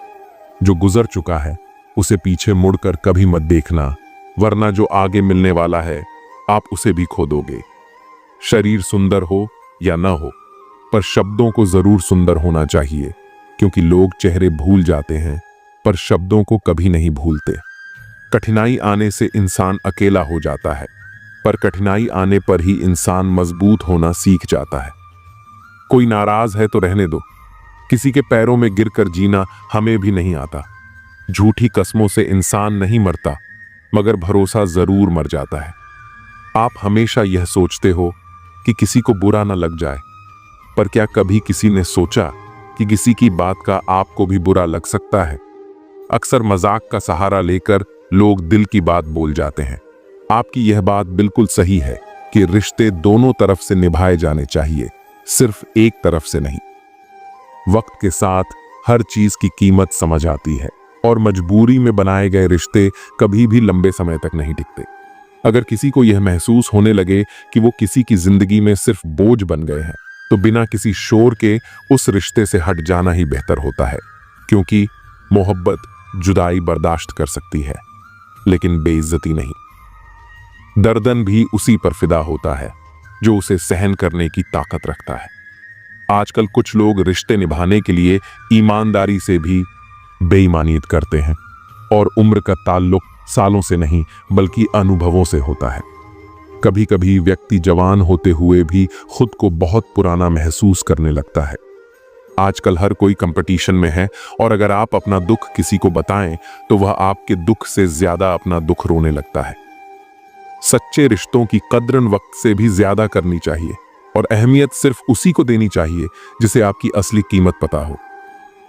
जो गुजर चुका है उसे पीछे मुड़कर कभी मत देखना, वरना जो आगे मिलने वाला है आप उसे भी खो दोगे। शरीर सुंदर हो या ना हो, पर शब्दों को जरूर सुंदर होना चाहिए, क्योंकि लोग चेहरे भूल जाते हैं पर शब्दों को कभी नहीं भूलते। कठिनाई आने से इंसान अकेला हो जाता है, पर कठिनाई आने पर ही इंसान मजबूत होना सीख जाता है। कोई नाराज है तो रहने दो। किसी के पैरों में गिरकर जीना हमें भी नहीं आता। झूठी कस्मों से इंसान नहीं मरता, मगर भरोसा जरूर मर जाता है। आप हमेशा यह सोचते हो कि किसी को बुरा न लग जाए, पर क्या कभी किसी ने सोचा कि किसी की बात का आपको भी बुरा लग सकता है? अक्सर मजाक का सहारा लेकर लोग दिल की बात बोल जाते हैं। आपकी यह बात बिल्कुल सही है कि रिश्ते दोनों तरफ से निभाए जाने चाहिए, सिर्फ एक तरफ से नहीं। वक्त के साथ हर चीज की कीमत समझ आती है और मजबूरी में बनाए गए रिश्ते कभी भी लंबे समय तक नहीं टिकते। अगर किसी को यह महसूस होने लगे कि वो किसी की जिंदगी में सिर्फ बोझ बन गए हैं, तो बिना किसी शोर के उस रिश्ते से हट जाना ही बेहतर होता है, क्योंकि मोहब्बत जुदाई बर्दाश्त कर सकती है, लेकिन बेइज्जती नहीं। दर्दन भी उसी पर फिदा होता है जो उसे सहन करने की ताकत रखता है। आजकल कुछ लोग रिश्ते निभाने के लिए ईमानदारी से भी बेईमानियत करते हैं, और उम्र का ताल्लुक सालों से नहीं बल्कि अनुभवों से होता है। कभी कभी व्यक्ति जवान होते हुए भी खुद को बहुत पुराना महसूस करने लगता है। आजकल हर कोई कंपटीशन में है, और अगर आप अपना दुख किसी को बताएं तो वह आपके दुख से ज्यादा अपना दुख रोने लगता है। सच्चे रिश्तों की कद्र वक्त से भी ज्यादा करनी चाहिए, और अहमियत सिर्फ उसी को देनी चाहिए जिसे आपकी असली कीमत पता हो।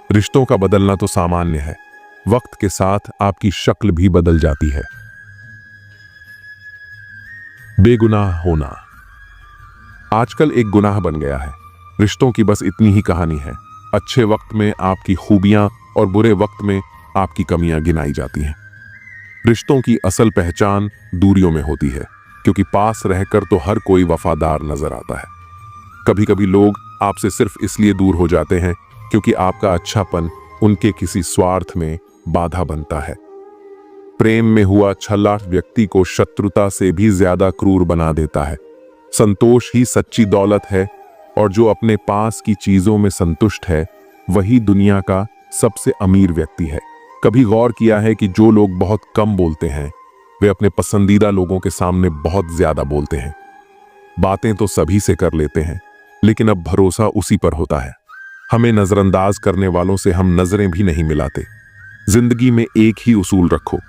रिश्तों का बदलना तो सामान्य है, वक्त के साथ आपकी शक्ल भी बदल जाती है। बेगुनाह होना आजकल एक गुनाह बन गया है। रिश्तों की बस इतनी ही कहानी है। अच्छे वक्त में आपकी खूबियां और बुरे वक्त में आपकी कमियां गिनाई जाती हैं। रिश्तों की असल पहचान दूरियों में होती है, क्योंकि पास रहकर तो हर कोई वफादार नजर आता है। कभी कभी लोग आपसे सिर्फ इसलिए दूर हो जाते हैं क्योंकि आपका अच्छापन उनके किसी स्वार्थ में बाधा बनता है। प्रेम में हुआ छल व्यक्ति को शत्रुता से भी ज्यादा क्रूर बना देता है। संतोष ही सच्ची दौलत है, और जो अपने पास की चीजों में संतुष्ट है वही दुनिया का सबसे अमीर व्यक्ति है। कभी गौर किया है कि जो लोग बहुत कम बोलते हैं वे अपने पसंदीदा लोगों के सामने बहुत ज्यादा बोलते हैं। बातें तो सभी से कर लेते हैं, लेकिन अब भरोसा उसी पर होता है। हमें नजरअंदाज करने वालों से हम नजरें भी नहीं मिलाते। जिंदगी में एक ही उसूल रखो,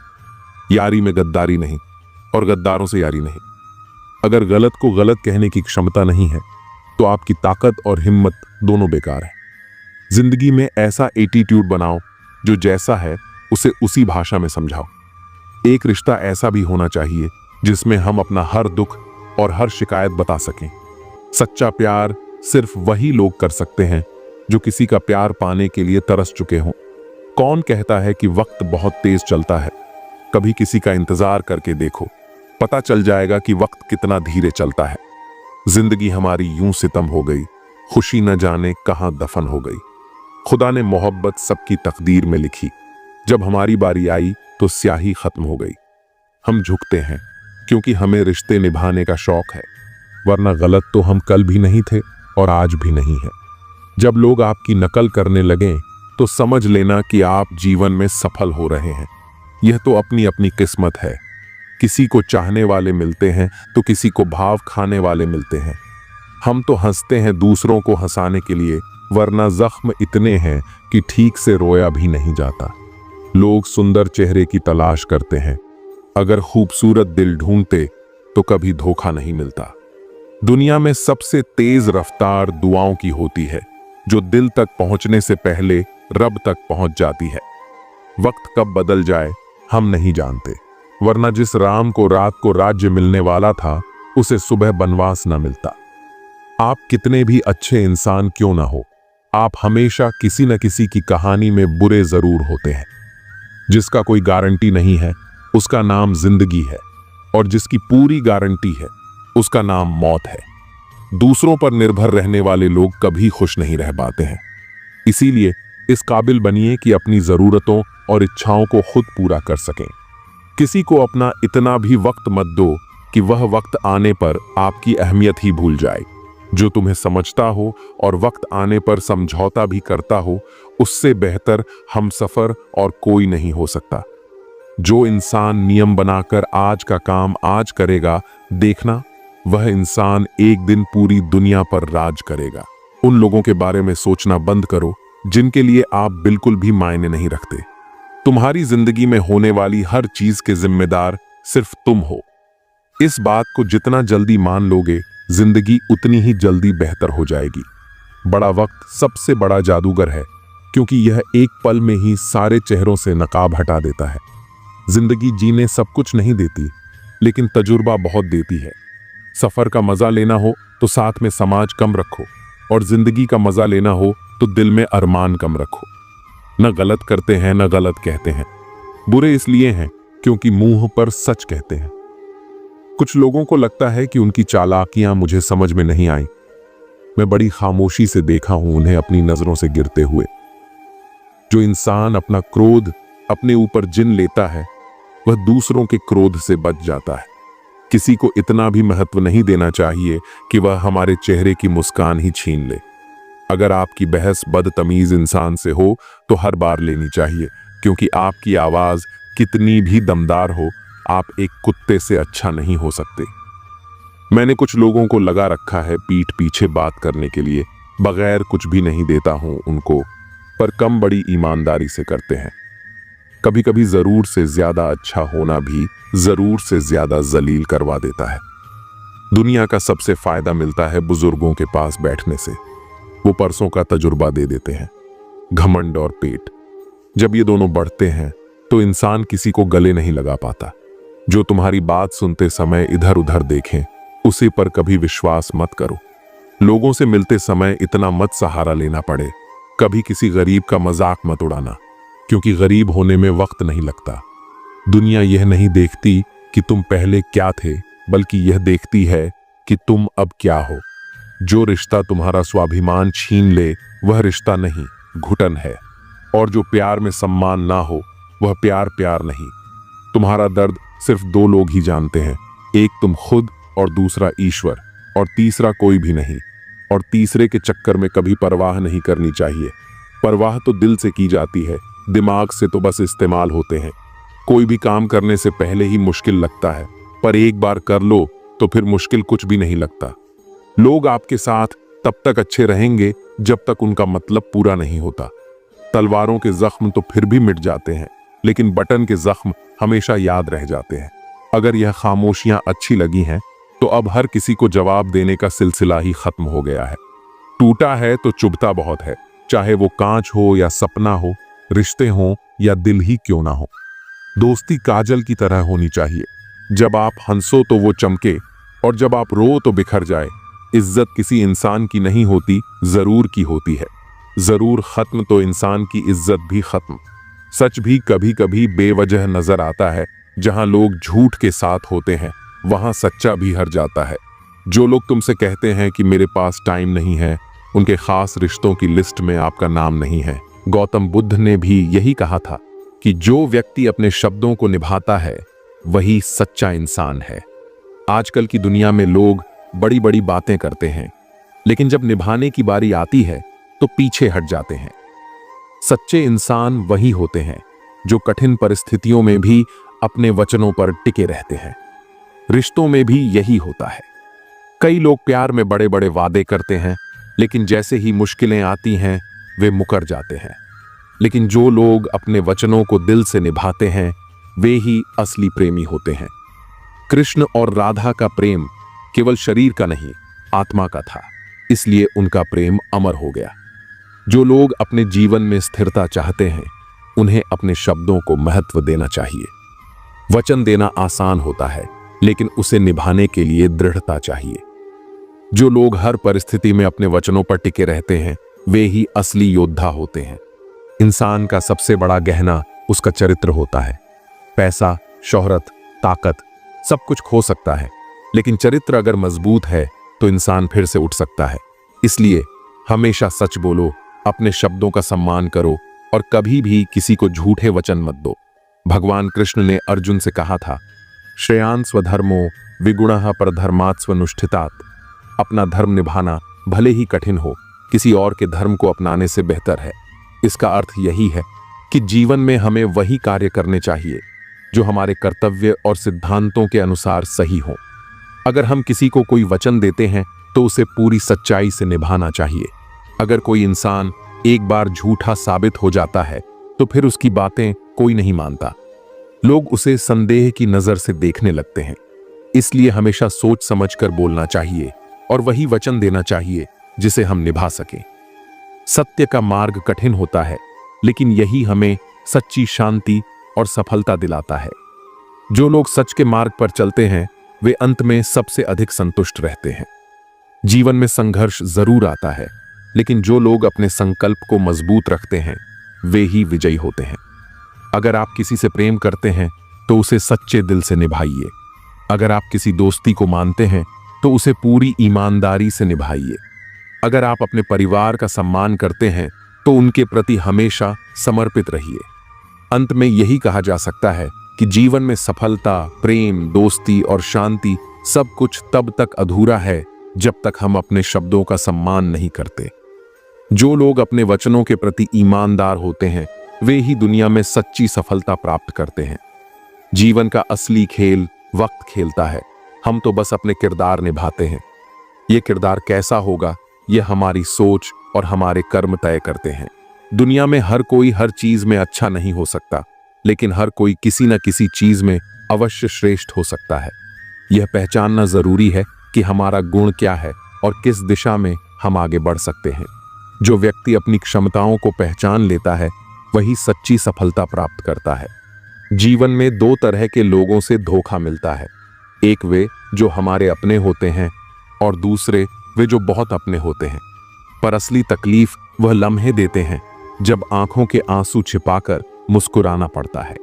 यारी में गद्दारी नहीं, और गद्दारों से यारी नहीं। अगर गलत को गलत कहने की क्षमता नहीं है तो आपकी ताकत और हिम्मत दोनों बेकार है। जिंदगी में ऐसा एटीट्यूड बनाओ जो जैसा है उसे उसी भाषा में समझाओ। एक रिश्ता ऐसा भी होना चाहिए जिसमें हम अपना हर दुख और हर शिकायत बता सकें। सच्चा प्यार सिर्फ वही लोग कर सकते हैं जो किसी का प्यार पाने के लिए तरस चुके हों। कौन कहता है कि वक्त बहुत तेज चलता है? कभी किसी का इंतजार करके देखो, पता चल जाएगा कि वक्त कितना धीरे चलता है। जिंदगी हमारी यूं सितम हो गई, खुशी न जाने कहां दफन हो गई। खुदा ने मोहब्बत सबकी तकदीर में लिखी, जब हमारी बारी आई तो स्याही खत्म हो गई। हम झुकते हैं क्योंकि हमें रिश्ते निभाने का शौक है, वरना गलत तो हम कल भी नहीं थे और आज भी नहीं है। जब लोग आपकी नकल करने लगें तो समझ लेना कि आप जीवन में सफल हो रहे हैं। यह तो अपनी अपनी किस्मत है। किसी को चाहने वाले मिलते हैं तो किसी को भाव खाने वाले मिलते हैं। हम तो हंसते हैं दूसरों को हंसाने के लिए, वरना जख्म इतने हैं कि ठीक से रोया भी नहीं जाता। लोग सुंदर चेहरे की तलाश करते हैं, अगर खूबसूरत दिल ढूंढते तो कभी धोखा नहीं मिलता। दुनिया में सबसे तेज रफ्तार दुआओं की होती है, जो दिल तक पहुंचने से पहले रब तक पहुंच जाती है। वक्त कब बदल जाए हम नहीं जानते, वरना जिस राम को रात को राज्य मिलने वाला था उसे सुबह बनवास न मिलता। आप कितने भी अच्छे इंसान क्यों ना हो, आप हमेशा किसी न किसी की कहानी में बुरे जरूर होते हैं। जिसका कोई गारंटी नहीं है उसका नाम जिंदगी है, और जिसकी पूरी गारंटी है उसका नाम मौत है। दूसरों पर निर्भर रहने वाले लोग कभी खुश नहीं रह पाते हैं। इसीलिए इस काबिल बनिए कि अपनी जरूरतों और इच्छाओं को खुद पूरा कर सकें। किसी को अपना इतना भी वक्त मत दो कि वह वक्त आने पर आपकी अहमियत ही भूल जाए। जो तुम्हें समझता हो और वक्त आने पर समझौता भी करता हो, उससे बेहतर हमसफर और कोई नहीं हो सकता। जो इंसान नियम बनाकर आज का काम आज करेगा, देखना वह इंसान एक दिन पूरी दुनिया पर राज करेगा। उन लोगों के बारे में सोचना बंद करो जिनके लिए आप बिल्कुल भी मायने नहीं रखते। तुम्हारी जिंदगी में होने वाली हर चीज के जिम्मेदार सिर्फ तुम हो। इस बात को जितना जल्दी मान लोगे, जिंदगी उतनी ही जल्दी बेहतर हो जाएगी। बड़ा वक्त सबसे बड़ा जादूगर है, क्योंकि यह एक पल में ही सारे चेहरों से नकाब हटा देता है। जिंदगी जीने सब कुछ नहीं देती, लेकिन तजुर्बा बहुत देती है। सफर का मजा लेना हो तो साथ में समाज कम रखो, और जिंदगी का मजा लेना हो तो दिल में अरमान कम रखो। न गलत करते हैं न गलत कहते हैं, बुरे इसलिए हैं क्योंकि मुंह पर सच कहते हैं। कुछ लोगों को लगता है कि उनकी चालाकियां मुझे समझ में नहीं आई। मैं बड़ी खामोशी से देखा हूं उन्हें अपनी नजरों से गिरते हुए। जो इंसान अपना क्रोध अपने ऊपर जिन लेता है, वह दूसरों के क्रोध से बच जाता है। किसी को इतना भी महत्व नहीं देना चाहिए कि वह हमारे चेहरे की मुस्कान ही छीन ले। अगर आपकी बहस बदतमीज इंसान से हो तो हर बार लेनी चाहिए, क्योंकि आपकी आवाज कितनी भी दमदार हो, आप एक कुत्ते से अच्छा नहीं हो सकते। मैंने कुछ लोगों को लगा रखा है पीठ पीछे बात करने के लिए। बगैर कुछ भी नहीं देता हूं उनको, पर कम बड़ी ईमानदारी से करते हैं। कभी कभी जरूर से ज्यादा अच्छा होना भी जरूर से ज्यादा जलील करवा देता है। दुनिया का सबसे फायदा मिलता है बुजुर्गों के पास बैठने से। वो परसों का तजुर्बा दे देते हैं। घमंड और पेट, जब ये दोनों बढ़ते हैं तो इंसान किसी को गले नहीं लगा पाता। जो तुम्हारी बात सुनते समय इधर उधर देखें, उसे पर कभी विश्वास मत करो। लोगों से मिलते समय इतना मत सहारा लेना पड़े। कभी किसी गरीब का मजाक मत उड़ाना, क्योंकि गरीब होने में वक्त नहीं लगता। दुनिया यह नहीं देखती कि तुम पहले क्या थे, बल्कि यह देखती है कि तुम अब क्या हो। जो रिश्ता तुम्हारा स्वाभिमान छीन ले, वह रिश्ता नहीं, घुटन है। और जो प्यार में सम्मान ना हो, वह प्यार प्यार नहीं। तुम्हारा दर्द सिर्फ दो लोग ही जानते हैं, एक तुम खुद और दूसरा ईश्वर, और तीसरा कोई भी नहीं। और तीसरे के चक्कर में कभी परवाह नहीं करनी चाहिए। परवाह तो दिल से की जाती है, दिमाग से तो बस इस्तेमाल होते हैं। कोई भी काम करने से पहले ही मुश्किल लगता है, पर एक बार कर लो तो फिर मुश्किल कुछ भी नहीं लगता। लोग आपके साथ तब तक अच्छे रहेंगे जब तक उनका मतलब पूरा नहीं होता। तलवारों के जख्म तो फिर भी मिट जाते हैं, लेकिन बटन के जख्म हमेशा याद रह जाते हैं। अगर यह खामोशियां अच्छी लगी हैं, तो अब हर किसी को जवाब देने का सिलसिला ही खत्म हो गया है। टूटा है तो चुभता बहुत है, चाहे वो कांच हो या सपना हो, रिश्ते हो या दिल ही क्यों ना हो। दोस्ती काजल की तरह होनी चाहिए, जब आप हंसो तो वो चमके, और जब आप रो तो बिखर जाए। इज्जत किसी इंसान की नहीं होती, जरूर की होती है। जरूर खत्म तो इंसान की इज्जत भी खत्म। सच भी कभी कभी बेवजह नजर आता है। जहां लोग झूठ के साथ होते हैं, वहां सच्चा भी हर जाता है। जो लोग तुमसे कहते हैं कि मेरे पास टाइम नहीं है, उनके खास रिश्तों की लिस्ट में आपका नाम नहीं है। गौतम बुद्ध ने भी यही कहा था कि जो व्यक्ति अपने शब्दों को निभाता है, वही सच्चा इंसान है। आजकल की दुनिया में लोग बड़ी बड़ी बातें करते हैं, लेकिन जब निभाने की बारी आती है तो पीछे हट जाते हैं। सच्चे इंसान वही होते हैं जो कठिन परिस्थितियों में भी अपने वचनों पर टिके रहते हैं। रिश्तों में भी यही होता है। कई लोग प्यार में बड़े बड़े वादे करते हैं, लेकिन जैसे ही मुश्किलें आती हैं, वे मुकर जाते हैं। लेकिन जो लोग अपने वचनों को दिल से निभाते हैं, वे ही असली प्रेमी होते हैं। कृष्ण और राधा का प्रेम केवल शरीर का नहीं, आत्मा का था, इसलिए उनका प्रेम अमर हो गया। जो लोग अपने जीवन में स्थिरता चाहते हैं, उन्हें अपने शब्दों को महत्व देना चाहिए। वचन देना आसान होता है, लेकिन उसे निभाने के लिए दृढ़ता चाहिए। जो लोग हर परिस्थिति में अपने वचनों पर टिके रहते हैं, वे ही असली योद्धा होते हैं। इंसान का सबसे बड़ा गहना उसका चरित्र होता है। पैसा, शोहरत, ताकत सब कुछ खो सकता है, लेकिन चरित्र अगर मजबूत है तो इंसान फिर से उठ सकता है। इसलिए हमेशा सच बोलो, अपने शब्दों का सम्मान करो, और कभी भी किसी को झूठे वचन मत दो। भगवान कृष्ण ने अर्जुन से कहा था, श्रेयान् स्वधर्मो विगुणः परधर्मात् स्वनुष्ठितात्। अपना धर्म निभाना भले ही कठिन हो, किसी और के धर्म को अपनाने से बेहतर है। इसका अर्थ यही है कि जीवन में हमें वही कार्य करने चाहिए जो हमारे कर्तव्य और सिद्धांतों के अनुसार सही हो। अगर हम किसी को कोई वचन देते हैं तो उसे पूरी सच्चाई से निभाना चाहिए। अगर कोई इंसान एक बार झूठा साबित हो जाता है तो फिर उसकी बातें कोई नहीं मानता। लोग उसे संदेह की नजर से देखने लगते हैं। इसलिए हमेशा सोच समझकर बोलना चाहिए और वही वचन देना चाहिए जिसे हम निभा सकें। सत्य का मार्ग कठिन होता है, लेकिन यही हमें सच्ची शांति और सफलता दिलाता है। जो लोग सच के मार्ग पर चलते हैं वे अंत में सबसे अधिक संतुष्ट रहते हैं। जीवन में संघर्ष जरूर आता है, लेकिन जो लोग अपने संकल्प को मजबूत रखते हैं वे ही विजयी होते हैं। अगर आप किसी से प्रेम करते हैं तो उसे सच्चे दिल से निभाइए। अगर आप किसी दोस्ती को मानते हैं तो उसे पूरी ईमानदारी से निभाइए। अगर आप अपने परिवार का सम्मान करते हैं तो उनके प्रति हमेशा समर्पित रहिए। अंत में यही कहा जा सकता है कि जीवन में सफलता, प्रेम, दोस्ती और शांति सब कुछ तब तक अधूरा है जब तक हम अपने शब्दों का सम्मान नहीं करते। जो लोग अपने वचनों के प्रति ईमानदार होते हैं वे ही दुनिया में सच्ची सफलता प्राप्त करते हैं। जीवन का असली खेल वक्त खेलता है, हम तो बस अपने किरदार निभाते हैं। ये किरदार कैसा होगा यह हमारी सोच और हमारे कर्म तय करते हैं। दुनिया में हर कोई हर चीज में अच्छा नहीं हो सकता, लेकिन हर कोई किसी न किसी चीज में अवश्य श्रेष्ठ हो सकता है। यह पहचानना जरूरी है कि हमारा गुण क्या है और किस दिशा में हम आगे बढ़ सकते हैं। जो व्यक्ति अपनी क्षमताओं को पहचान लेता है वही सच्ची सफलता प्राप्त करता है। जीवन में दो तरह के लोगों से धोखा मिलता है, एक वे जो हमारे अपने होते हैं और दूसरे वे जो बहुत अपने होते हैं। पर असली तकलीफ वह लम्हे देते हैं जब आंखों के आंसू छिपाकर मुस्कुराना पड़ता है।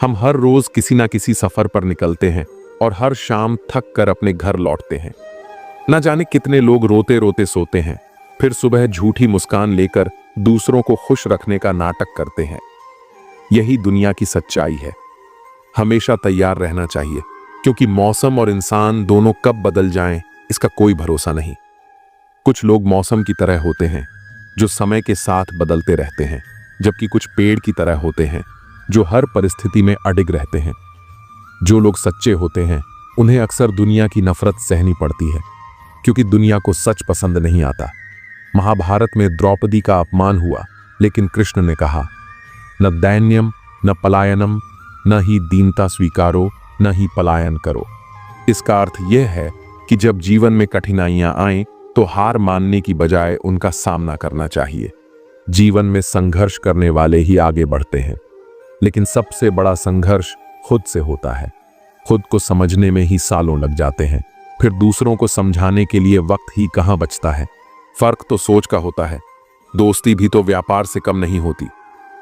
हम हर रोज किसी ना किसी सफर पर निकलते हैं और हर शाम थक कर अपने घर लौटते हैं। न जाने कितने लोग रोते रोते सोते हैं, फिर सुबह झूठी मुस्कान लेकर दूसरों को खुश रखने का नाटक करते हैं। यही दुनिया की सच्चाई है। हमेशा तैयार रहना चाहिए, क्योंकि मौसम और इंसान दोनों कब बदल जाएं इसका कोई भरोसा नहीं। कुछ लोग मौसम की तरह होते हैं जो समय के साथ बदलते रहते हैं, जबकि कुछ पेड़ की तरह होते हैं जो हर परिस्थिति में अडिग रहते हैं। जो लोग सच्चे होते हैं उन्हें अक्सर दुनिया की नफरत सहनी पड़ती है, क्योंकि दुनिया को सच पसंद नहीं आता। महाभारत में द्रौपदी का अपमान हुआ, लेकिन कृष्ण ने कहा, न दैन्यम न पलायनम, न ही दीनता स्वीकारो, न ही पलायन करो। इसका अर्थ यह है कि जब जीवन में कठिनाइयां आएं तो हार मानने की बजाय उनका सामना करना चाहिए। जीवन में संघर्ष करने वाले ही आगे बढ़ते हैं, लेकिन सबसे बड़ा संघर्ष खुद से होता है। खुद को समझने में ही सालों लग जाते हैं, फिर दूसरों को समझाने के लिए वक्त ही कहां बचता है। फर्क तो सोच का होता है। दोस्ती भी तो व्यापार से कम नहीं होती।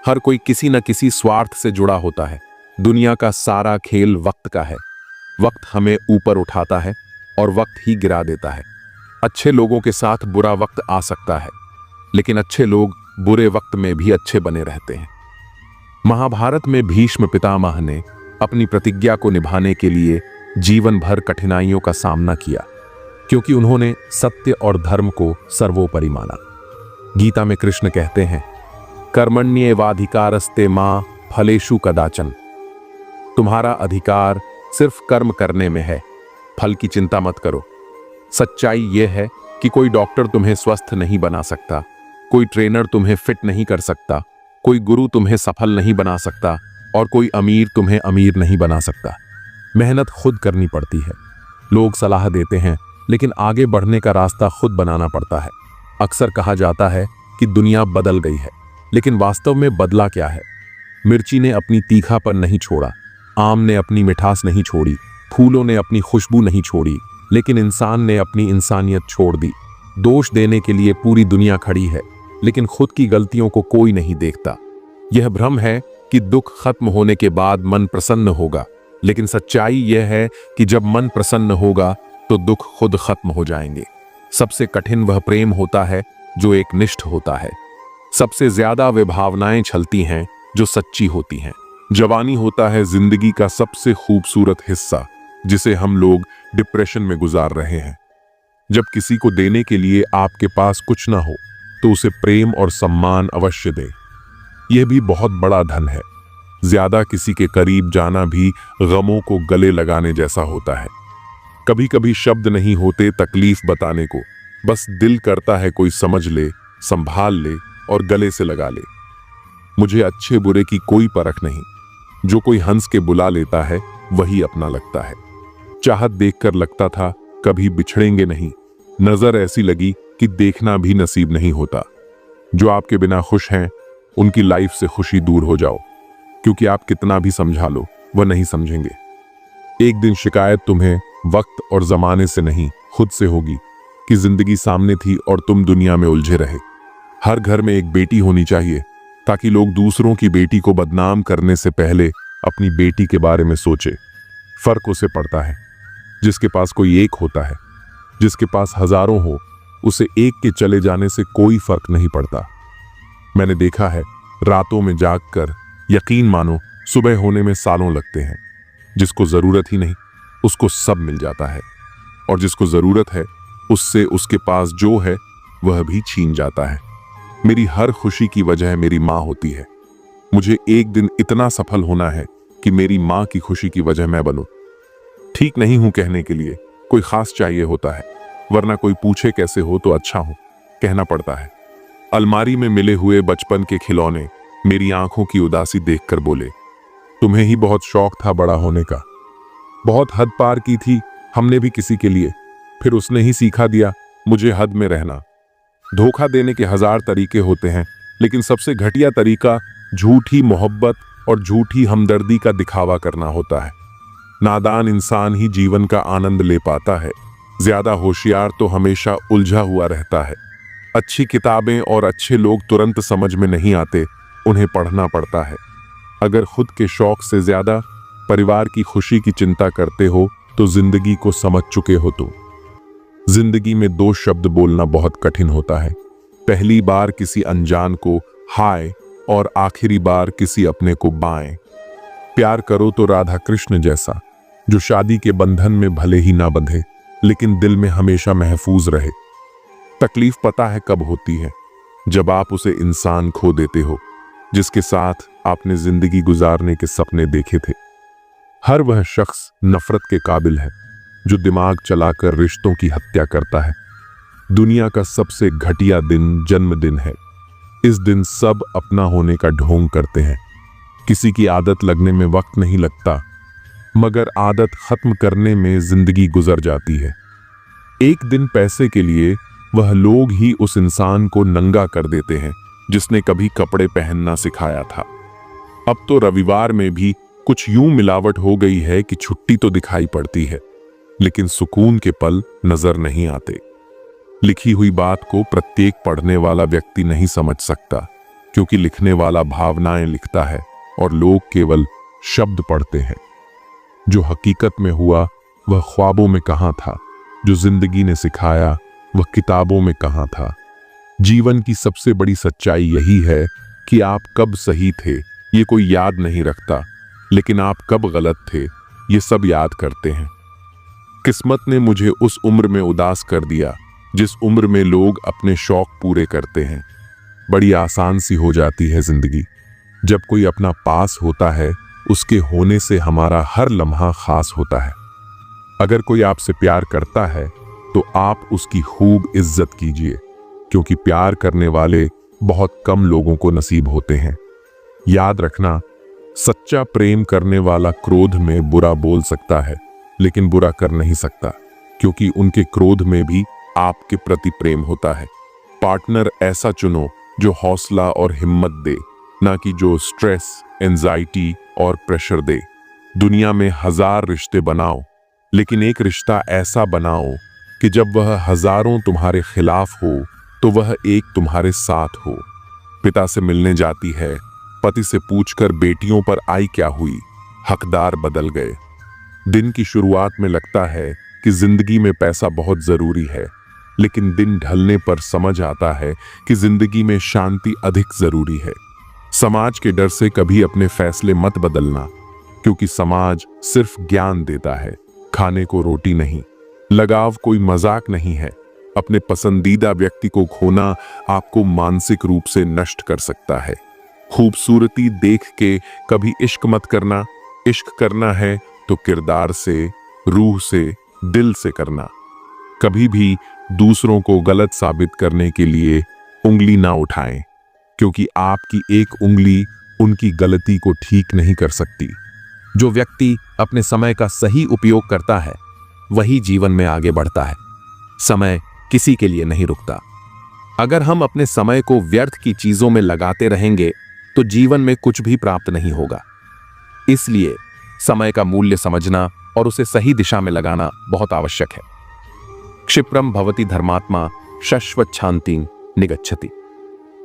हर कोई किसी न किसी स्वार्थ से जुड़ा होता है। दुनिया का सारा खेल वक्त का है। वक्त हमें ऊपर उठाता है और वक्त ही गिरा देता है। अच्छे लोगों के साथ बुरा वक्त आ सकता है, लेकिन अच्छे लोग बुरे वक्त में भी अच्छे बने रहते हैं। महाभारत में भीष्म पितामह ने अपनी प्रतिज्ञा को निभाने के लिए जीवन भर कठिनाइयों का सामना किया, क्योंकि उन्होंने सत्य और धर्म को सर्वोपरि माना। गीता में कृष्ण कहते हैं, कर्मण्येवाधिकारस्ते मां फलेषु कदाचन। तुम्हारा अधिकार सिर्फ कर्म करने में है, फल की चिंता मत करो। सच्चाई यह है कि कोई डॉक्टर तुम्हें स्वस्थ नहीं बना सकता, कोई ट्रेनर तुम्हें फिट नहीं कर सकता, कोई गुरु तुम्हें सफल नहीं बना सकता और कोई अमीर तुम्हें अमीर नहीं बना सकता। मेहनत खुद करनी पड़ती है। लोग सलाह देते हैं, लेकिन आगे बढ़ने का रास्ता खुद बनाना पड़ता है। अक्सर कहा जाता है कि दुनिया बदल गई है, लेकिन वास्तव में बदला क्या है? मिर्ची ने अपनी तीखापन नहीं छोड़ा, आम ने अपनी मिठास नहीं छोड़ी, फूलों ने अपनी खुशबू नहीं छोड़ी, लेकिन इंसान ने अपनी इंसानियत छोड़ दी। दोष देने के लिए पूरी दुनिया खड़ी है, लेकिन खुद की गलतियों को कोई नहीं देखता। यह भ्रम है कि दुख खत्म होने के बाद मन प्रसन्न होगा, लेकिन सच्चाई यह है कि जब मन प्रसन्न होगा तो दुख खुद खत्म हो जाएंगे। सबसे कठिन वह प्रेम होता है जो एक निष्ठ होता है। सबसे ज्यादा वे भावनाएं छलती हैं जो सच्ची होती हैं। जवानी होता है जिंदगी का सबसे खूबसूरत हिस्सा, जिसे हम लोग डिप्रेशन में गुजार रहे हैं। जब किसी को देने के लिए आपके पास कुछ ना हो तो उसे प्रेम और सम्मान अवश्य दें। यह भी बहुत बड़ा धन है। ज्यादा किसी के करीब जाना भी गमों को गले लगाने जैसा होता है। कभी कभी शब्द नहीं होते तकलीफ बताने को, बस दिल करता है कोई समझ ले, संभाल ले और गले से लगा ले। मुझे अच्छे बुरे की कोई परख नहीं। जो कोई हंस के बुला लेता है वही अपना लगता है। चाहत देखकर लगता था कभी बिछड़ेंगे नहीं। नजर ऐसी लगी कि देखना भी नसीब नहीं होता। जो आपके बिना खुश हैं उनकी लाइफ से खुशी दूर हो जाओ, क्योंकि आप कितना भी समझा लो वह नहीं समझेंगे। एक दिन शिकायत तुम्हें वक्त और जमाने से नहीं, खुद से होगी कि जिंदगी सामने थी और तुम दुनिया में उलझे रहे। हर घर में एक बेटी होनी चाहिए ताकि लोग दूसरों की बेटी को बदनाम करने से पहले अपनी बेटी के बारे में सोचे। फर्क उसे पड़ता है जिसके पास कोई एक होता है। जिसके पास हजारों हो उसे एक के चले जाने से कोई फर्क नहीं पड़ता। मैंने देखा है रातों में जागकर, यकीन मानो सुबह होने में सालों लगते हैं। जिसको जरूरत ही नहीं उसको सब मिल जाता है, और जिसको जरूरत है उससे उसके पास जो है वह भी छीन जाता है। मेरी हर खुशी की वजह मेरी माँ होती है। मुझे एक दिन इतना सफल होना है कि मेरी माँ की खुशी की वजह मैं बनूं। ठीक नहीं हूं कहने के लिए कोई खास चाहिए होता है, वरना कोई पूछे कैसे हो तो अच्छा हूं कहना पड़ता है। अलमारी में मिले हुए बचपन के खिलौने मेरी आंखों की उदासी देखकर बोले, तुम्हें ही बहुत शौक था बड़ा होने का। बहुत हद पार की थी हमने भी किसी के लिए, फिर उसने ही सिखा दिया मुझे हद में रहना। धोखा देने के हजार तरीके होते हैं, लेकिन सबसे घटिया तरीका झूठी मोहब्बत और झूठी हमदर्दी का दिखावा करना होता है। नादान इंसान ही जीवन का आनंद ले पाता है। ज्यादा होशियार तो हमेशा उलझा हुआ रहता है। अच्छी किताबें और अच्छे लोग तुरंत समझ में नहीं आते, उन्हें पढ़ना पड़ता है। अगर खुद के शौक से ज्यादा परिवार की खुशी की चिंता करते हो तो जिंदगी को समझ चुके हो। तो जिंदगी में दो शब्द बोलना बहुत कठिन होता है। पहली बार किसी अनजान को हाय और आखिरी बार किसी अपने को बाएं। प्यार करो तो राधा कृष्ण जैसा, जो शादी के बंधन में भले ही ना बंधे लेकिन दिल में हमेशा महफूज रहे। तकलीफ पता है कब होती है, जब आप उसे इंसान खो देते हो जिसके साथ आपने जिंदगी गुजारने के सपने देखे थे। हर वह शख्स नफरत के काबिल है जो दिमाग चलाकर रिश्तों की हत्या करता है। दुनिया का सबसे घटिया दिन जन्मदिन है। इस दिन सब अपना होने का ढोंग करते हैं। किसी की आदत लगने में वक्त नहीं लगता, मगर आदत खत्म करने में जिंदगी गुजर जाती है। एक दिन पैसे के लिए वह लोग ही उस इंसान को नंगा कर देते हैं जिसने कभी कपड़े पहनना सिखाया था। अब तो रविवार में भी कुछ यूं मिलावट हो गई है कि छुट्टी तो दिखाई पड़ती है लेकिन सुकून के पल नजर नहीं आते। लिखी हुई बात को प्रत्येक पढ़ने वाला व्यक्ति नहीं समझ सकता, क्योंकि लिखने वाला भावनाएं लिखता है और लोग केवल शब्द पढ़ते हैं। जो हकीकत में हुआ वह ख्वाबों में कहां था, जो जिंदगी ने सिखाया वह किताबों में कहां था। जीवन की सबसे बड़ी सच्चाई यही है कि आप कब सही थे ये कोई याद नहीं रखता, लेकिन आप कब गलत थे ये सब याद करते हैं। किस्मत ने मुझे उस उम्र में उदास कर दिया जिस उम्र में लोग अपने शौक पूरे करते हैं। बड़ी आसान सी हो जाती है जिंदगी जब कोई अपना पास होता है। उसके होने से हमारा हर लम्हा खास होता है। अगर कोई आपसे प्यार करता है तो आप उसकी खूब इज्जत कीजिए, क्योंकि प्यार करने वाले बहुत कम लोगों को नसीब होते हैं। याद रखना, सच्चा प्रेम करने वाला क्रोध में बुरा बोल सकता है लेकिन बुरा कर नहीं सकता, क्योंकि उनके क्रोध में भी आपके प्रति प्रेम होता है। पार्टनर ऐसा चुनो जो हौसला और हिम्मत दे, ना कि जो स्ट्रेस, एंजाइटी और प्रेशर दे। दुनिया में हजार रिश्ते बनाओ, लेकिन एक रिश्ता ऐसा बनाओ कि जब वह हजारों तुम्हारे खिलाफ हो तो वह एक तुम्हारे साथ हो। पिता से मिलने जाती है, पति से पूछकर बेटियों पर आई क्या हुई, हकदार बदल गए। दिन की शुरुआत में लगता है कि जिंदगी में पैसा बहुत जरूरी है, लेकिन दिन ढलने पर समझ आता है कि जिंदगी में शांति अधिक जरूरी है। समाज के डर से कभी अपने फैसले मत बदलना, क्योंकि समाज सिर्फ ज्ञान देता है, खाने को रोटी नहीं। लगाव कोई मजाक नहीं है। अपने पसंदीदा व्यक्ति को खोना आपको मानसिक रूप से नष्ट कर सकता है। खूबसूरती देख के कभी इश्क मत करना। इश्क करना है तो किरदार से, रूह से, दिल से करना। कभी भी दूसरों को गलत साबित करने के लिए उंगली ना उठाएं, क्योंकि आपकी एक उंगली उनकी गलती को ठीक नहीं कर सकती। जो व्यक्ति अपने समय का सही उपयोग करता है वही जीवन में आगे बढ़ता है। समय किसी के लिए नहीं रुकता। अगर हम अपने समय को व्यर्थ की चीजों में लगाते रहेंगे तो जीवन में कुछ भी प्राप्त नहीं होगा। इसलिए समय का मूल्य समझना और उसे सही दिशा में लगाना बहुत आवश्यक है। क्षिप्रम भवति धर्मात्मा शश्वत शांति निगच्छति।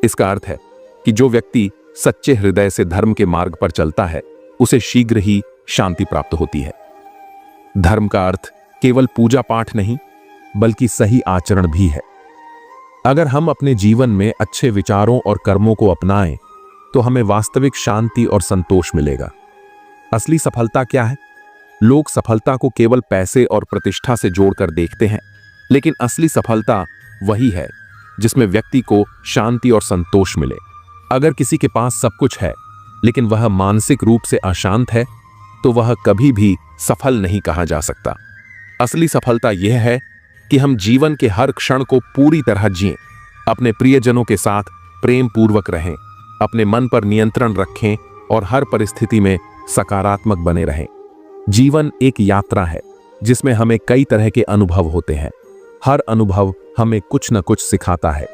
इसका अर्थ है कि जो व्यक्ति सच्चे हृदय से धर्म के मार्ग पर चलता है उसे शीघ्र ही शांति प्राप्त होती है। धर्म का अर्थ केवल पूजा पाठ नहीं बल्कि सही आचरण भी है। अगर हम अपने जीवन में अच्छे विचारों और कर्मों को अपनाएं तो हमें वास्तविक शांति और संतोष मिलेगा। असली सफलता क्या है? लोग सफलता को केवल पैसे और प्रतिष्ठा से जोड़कर देखते हैं, लेकिन असली सफलता वही है जिसमें व्यक्ति को शांति और संतोष मिले। अगर किसी के पास सब कुछ है लेकिन वह मानसिक रूप से अशांत है तो वह कभी भी सफल नहीं कहा जा सकता। असली सफलता यह है कि हम जीवन के हर क्षण को पूरी तरह जिएं, अपने प्रियजनों के साथ प्रेम पूर्वक रहें, अपने मन पर नियंत्रण रखें और हर परिस्थिति में सकारात्मक बने रहें। जीवन एक यात्रा है जिसमें हमें कई तरह के अनुभव होते हैं। हर अनुभव हमें कुछ न कुछ सिखाता है।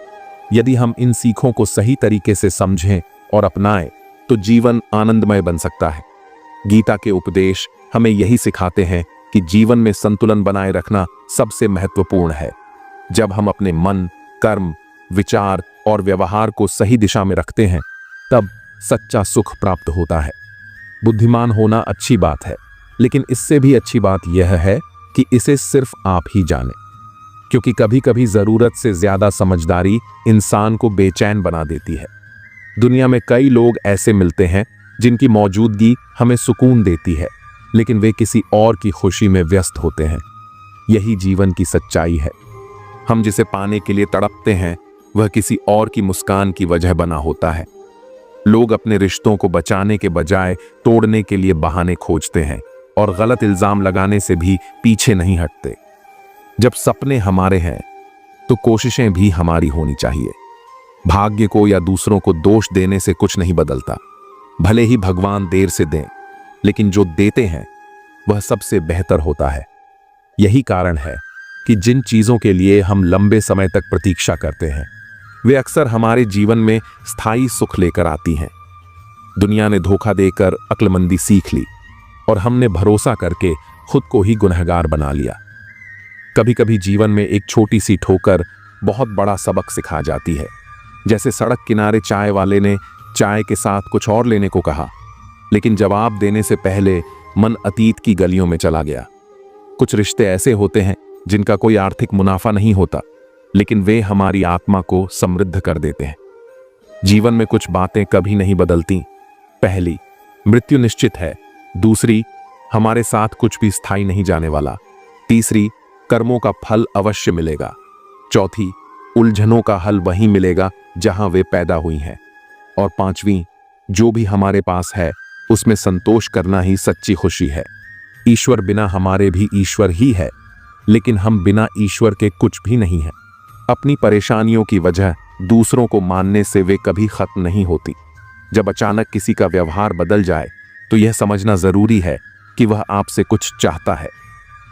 यदि हम इन सीखों को सही तरीके से समझें और अपनाएं तो जीवन आनंदमय बन सकता है। गीता के उपदेश हमें यही सिखाते हैं कि जीवन में संतुलन बनाए रखना सबसे महत्वपूर्ण है। जब हम अपने मन, कर्म, विचार और व्यवहार को सही दिशा में रखते हैं तब सच्चा सुख प्राप्त होता है। बुद्धिमान होना अच्छी बात है, लेकिन इससे भी अच्छी बात यह है कि इसे सिर्फ आप ही जानें, क्योंकि कभी कभी जरूरत से ज्यादा समझदारी इंसान को बेचैन बना देती है। दुनिया में कई लोग ऐसे मिलते हैं जिनकी मौजूदगी हमें सुकून देती है, लेकिन वे किसी और की खुशी में व्यस्त होते हैं। यही जीवन की सच्चाई है। हम जिसे पाने के लिए तड़पते हैं वह किसी और की मुस्कान की वजह बना होता है। लोग अपने रिश्तों को बचाने के बजाय तोड़ने के लिए बहाने खोजते हैं और गलत इल्जाम लगाने से भी पीछे नहीं हटते। जब सपने हमारे हैं तो कोशिशें भी हमारी होनी चाहिए। भाग्य को या दूसरों को दोष देने से कुछ नहीं बदलता। भले ही भगवान देर से दें, लेकिन जो देते हैं वह सबसे बेहतर होता है। यही कारण है कि जिन चीजों के लिए हम लंबे समय तक प्रतीक्षा करते हैं वे अक्सर हमारे जीवन में स्थायी सुख लेकर आती हैं। दुनिया ने धोखा देकर अक्लमंदी सीख ली और हमने भरोसा करके खुद को ही गुनहगार बना लिया। कभी कभी जीवन में एक छोटी सी ठोकर बहुत बड़ा सबक सिखा जाती है। जैसे सड़क किनारे चाय वाले ने चाय के साथ कुछ और लेने को कहा, लेकिन जवाब देने से पहले मन अतीत की गलियों में चला गया। कुछ रिश्ते ऐसे होते हैं जिनका कोई आर्थिक मुनाफा नहीं होता, लेकिन वे हमारी आत्मा को समृद्ध कर देते हैं। जीवन में कुछ बातें कभी नहीं बदलती। पहली, मृत्यु निश्चित है। दूसरी, हमारे साथ कुछ भी स्थायी नहीं जाने वाला। तीसरी, कर्मों का फल अवश्य मिलेगा। चौथी, उलझनों का हल वहीं मिलेगा जहां वे पैदा हुई हैं। और पांचवी, जो भी हमारे पास है उसमें संतोष करना ही सच्ची खुशी है। ईश्वर बिना हमारे भी ईश्वर ही है, लेकिन हम बिना ईश्वर के कुछ भी नहीं है। अपनी परेशानियों की वजह दूसरों को मानने से वे कभी खत्म नहीं होती। जब अचानक किसी का व्यवहार बदल जाए तो यह समझना जरूरी है कि वह आपसे कुछ चाहता है।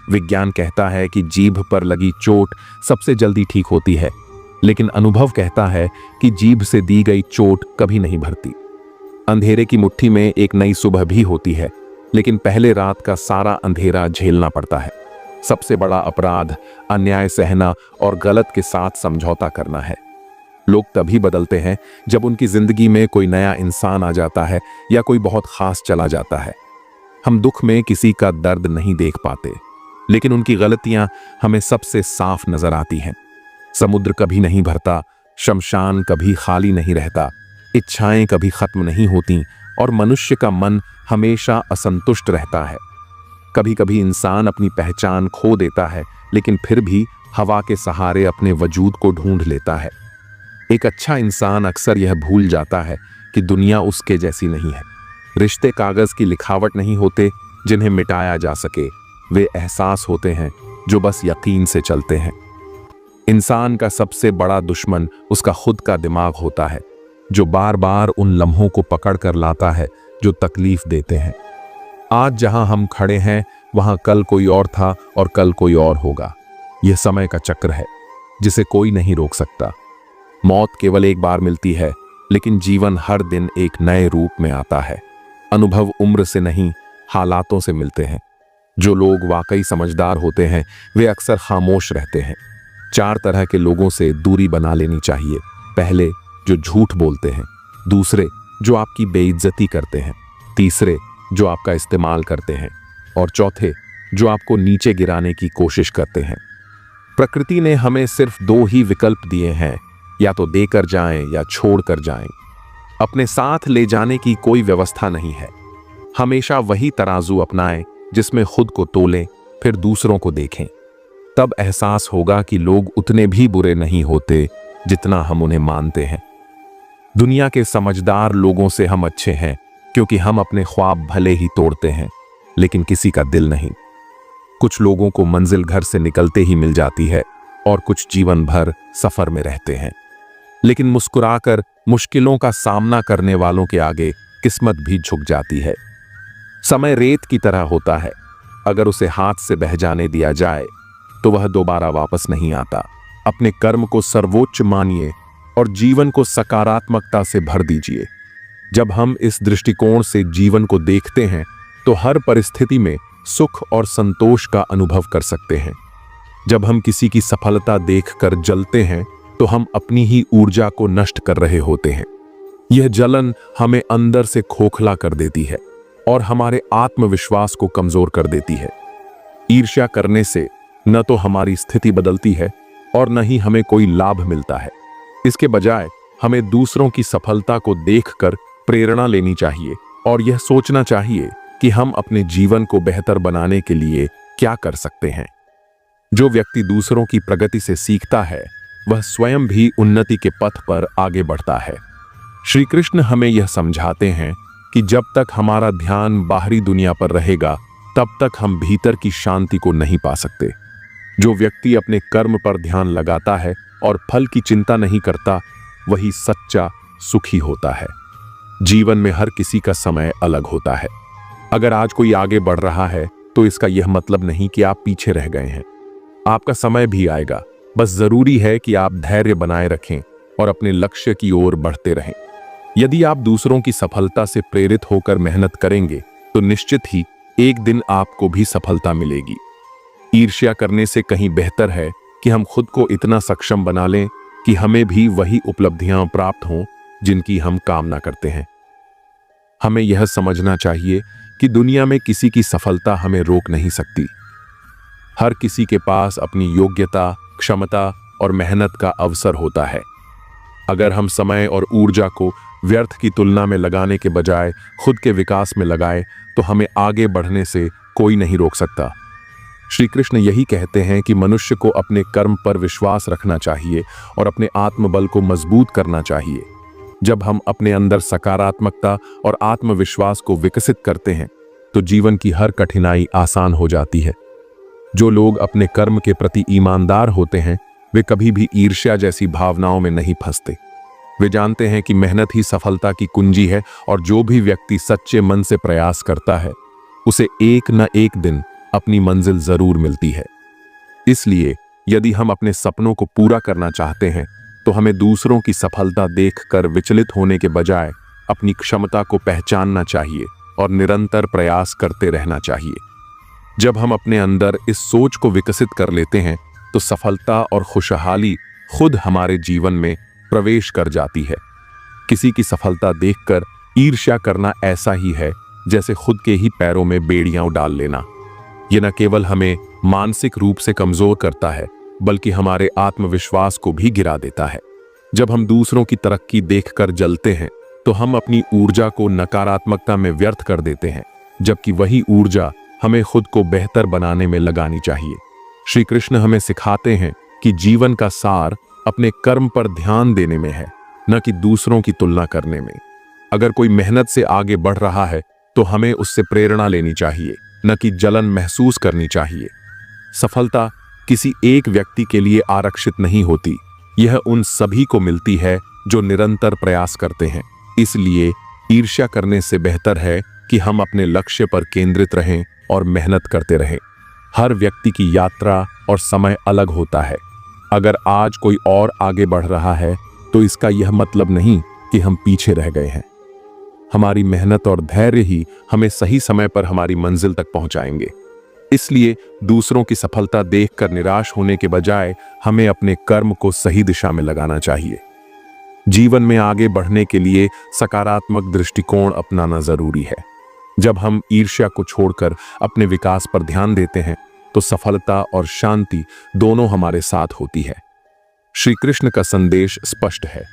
विज्ञान कहता है कि जीभ पर लगी चोट सबसे जल्दी ठीक होती है, लेकिन अनुभव कहता है कि जीभ से दी गई चोट कभी नहीं भरती। अंधेरे की मुट्ठी में एक नई सुबह भी होती है, लेकिन पहले रात का सारा अंधेरा झेलना पड़ता है। सबसे बड़ा अपराध अन्याय सहना और गलत के साथ समझौता करना है। लोग तभी बदलते हैं जब उनकी जिंदगी में कोई नया इंसान आ जाता है या कोई बहुत खास चला जाता है। हम दुख में किसी का दर्द नहीं देख पाते, लेकिन उनकी गलतियां हमें सबसे साफ नजर आती हैं। समुद्र कभी नहीं भरता, शमशान कभी खाली नहीं रहता, इच्छाएं कभी खत्म नहीं होती और मनुष्य का मन हमेशा असंतुष्ट रहता है। कभी कभी इंसान अपनी पहचान खो देता है, लेकिन फिर भी हवा के सहारे अपने वजूद को ढूंढ लेता है। एक अच्छा इंसान अक्सर यह भूल जाता है कि दुनिया उसके जैसी नहीं है। रिश्ते कागज की लिखावट नहीं होते जिन्हें मिटाया जा सके, वे एहसास होते हैं जो बस यकीन से चलते हैं। इंसान का सबसे बड़ा दुश्मन उसका खुद का दिमाग होता है, जो बार बार उन लम्हों को पकड़ कर लाता है जो तकलीफ देते हैं। आज जहां हम खड़े हैं वहां कल कोई और था और कल कोई और होगा। यह समय का चक्र है जिसे कोई नहीं रोक सकता। मौत केवल एक बार मिलती है, लेकिन जीवन हर दिन एक नए रूप में आता है। अनुभव उम्र से नहीं, हालातों से मिलते हैं। जो लोग वाकई समझदार होते हैं वे अक्सर खामोश रहते हैं। 4 तरह के लोगों से दूरी बना लेनी चाहिए। पहले, जो झूठ बोलते हैं। दूसरे, जो आपकी बेइज्जती करते हैं। तीसरे, जो आपका इस्तेमाल करते हैं। और चौथे, जो आपको नीचे गिराने की कोशिश करते हैं। प्रकृति ने हमें सिर्फ 2 ही विकल्प दिए हैं, या तो देकर जाएं या छोड़ कर जाएं। अपने साथ ले जाने की कोई व्यवस्था नहीं है। हमेशा वही तराजू अपनाएं जिसमें खुद को तोलें, फिर दूसरों को देखें। तब एहसास होगा कि लोग उतने भी बुरे नहीं होते जितना हम उन्हें मानते हैं। दुनिया के समझदार लोगों से हम अच्छे हैं, क्योंकि हम अपने ख्वाब भले ही तोड़ते हैं, लेकिन किसी का दिल नहीं। कुछ लोगों को मंजिल घर से निकलते ही मिल जाती है और कुछ जीवन भर सफर में रहते हैं। लेकिन मुस्कुराकर मुश्किलों का सामना करने वालों के आगे किस्मत भी झुक जाती है। समय रेत की तरह होता है, अगर उसे हाथ से बह जाने दिया जाए तो वह दोबारा वापस नहीं आता। अपने कर्म को सर्वोच्च मानिए और जीवन को सकारात्मकता से भर दीजिए। जब हम इस दृष्टिकोण से जीवन को देखते हैं तो हर परिस्थिति में सुख और संतोष का अनुभव कर सकते हैं। जब हम किसी की सफलता देखकर जलते हैं तो हम अपनी ही ऊर्जा को नष्ट कर रहे होते हैं। यह जलन हमें अंदर से खोखला कर देती है और हमारे आत्मविश्वास को कमजोर कर देती है। ईर्ष्या करने से न तो हमारी स्थिति बदलती है और न ही हमें कोई लाभ मिलता है। इसके बजाय हमें दूसरों की सफलता को देखकर प्रेरणा लेनी चाहिए और यह सोचना चाहिए कि हम अपने जीवन को बेहतर बनाने के लिए क्या कर सकते हैं। जो व्यक्ति दूसरों की प्रगति से सीखता है वह स्वयं भी उन्नति के पथ पर आगे बढ़ता है। श्री कृष्ण हमें यह समझाते हैं कि जब तक हमारा ध्यान बाहरी दुनिया पर रहेगा तब तक हम भीतर की शांति को नहीं पा सकते। जो व्यक्ति अपने कर्म पर ध्यान लगाता है और फल की चिंता नहीं करता, वही सच्चा सुखी होता है। जीवन में हर किसी का समय अलग होता है। अगर आज कोई आगे बढ़ रहा है तो इसका यह मतलब नहीं कि आप पीछे रह गए हैं। आपका समय भी आएगा, बस जरूरी है कि आप धैर्य बनाए रखें और अपने लक्ष्य की ओर बढ़ते रहें। यदि आप दूसरों की सफलता से प्रेरित होकर मेहनत करेंगे तो निश्चित ही एक दिन आपको भी सफलता मिलेगी। ईर्ष्या करने से कहीं बेहतर है कि हम खुद को इतना सक्षम बना लें कि हमें भी वही उपलब्धियां प्राप्त हों जिनकी हम कामना करते हैं। हमें यह समझना चाहिए कि दुनिया में किसी की सफलता हमें रोक नहीं सकती। हर किसी के पास अपनी योग्यता, क्षमता और मेहनत का अवसर होता है। अगर हम समय और ऊर्जा को व्यर्थ की तुलना में लगाने के बजाय खुद के विकास में लगाएं तो हमें आगे बढ़ने से कोई नहीं रोक सकता। श्री कृष्ण यही कहते हैं कि मनुष्य को अपने कर्म पर विश्वास रखना चाहिए और अपने आत्मबल को मजबूत करना चाहिए। जब हम अपने अंदर सकारात्मकता और आत्मविश्वास को विकसित करते हैं तो जीवन की हर कठिनाई आसान हो जाती है। जो लोग अपने कर्म के प्रति ईमानदार होते हैं वे कभी भी ईर्ष्या जैसी भावनाओं में नहीं फंसते। वे जानते हैं कि मेहनत ही सफलता की कुंजी है और जो भी व्यक्ति सच्चे मन से प्रयास करता है उसे एक न एक दिन अपनी मंजिल जरूर मिलती है। इसलिए यदि हम अपने सपनों को पूरा करना चाहते हैं तो हमें दूसरों की सफलता देखकर विचलित होने के बजाय अपनी क्षमता को पहचानना चाहिए और निरंतर प्रयास करते रहना चाहिए। जब हम अपने अंदर इस सोच को विकसित कर लेते हैं तो सफलता और खुशहाली खुद हमारे जीवन में प्रवेश कर जाती है। किसी की सफलता देखकर ईर्ष्या करना ऐसा ही है जैसे खुद के ही पैरों में बेड़ियां डाल लेना। यह न केवल हमें मानसिक रूप से कमजोर करता है बल्कि हमारे आत्मविश्वास को भी गिरा देता है। जब हम दूसरों की तरक्की देखकर जलते हैं तो हम अपनी ऊर्जा को नकारात्मकता में व्यर्थ कर देते हैं, जबकि वही ऊर्जा हमें खुद को बेहतर बनाने में लगानी चाहिए। श्री कृष्ण हमें सिखाते हैं कि जीवन का सार अपने कर्म पर ध्यान देने में है, न कि दूसरों की तुलना करने में। अगर कोई मेहनत से आगे बढ़ रहा है तो हमें उससे प्रेरणा लेनी चाहिए, न कि जलन महसूस करनी चाहिए। सफलता किसी एक व्यक्ति के लिए आरक्षित नहीं होती, यह उन सभी को मिलती है जो निरंतर प्रयास करते हैं। इसलिए ईर्ष्या करने से बेहतर है कि हम अपने लक्ष्य पर केंद्रित रहें और मेहनत करते रहें। हर व्यक्ति की यात्रा और समय अलग होता है। अगर आज कोई और आगे बढ़ रहा है तो इसका यह मतलब नहीं कि हम पीछे रह गए हैं। हमारी मेहनत और धैर्य ही हमें सही समय पर हमारी मंजिल तक पहुंचाएंगे। इसलिए दूसरों की सफलता देखकर निराश होने के बजाय हमें अपने कर्म को सही दिशा में लगाना चाहिए। जीवन में आगे बढ़ने के लिए सकारात्मक दृष्टिकोण अपनाना जरूरी है। जब हम ईर्ष्या को छोड़कर अपने विकास पर ध्यान देते हैं तो सफलता और शांति दोनों हमारे साथ होती है। श्री कृष्ण का संदेश स्पष्ट है,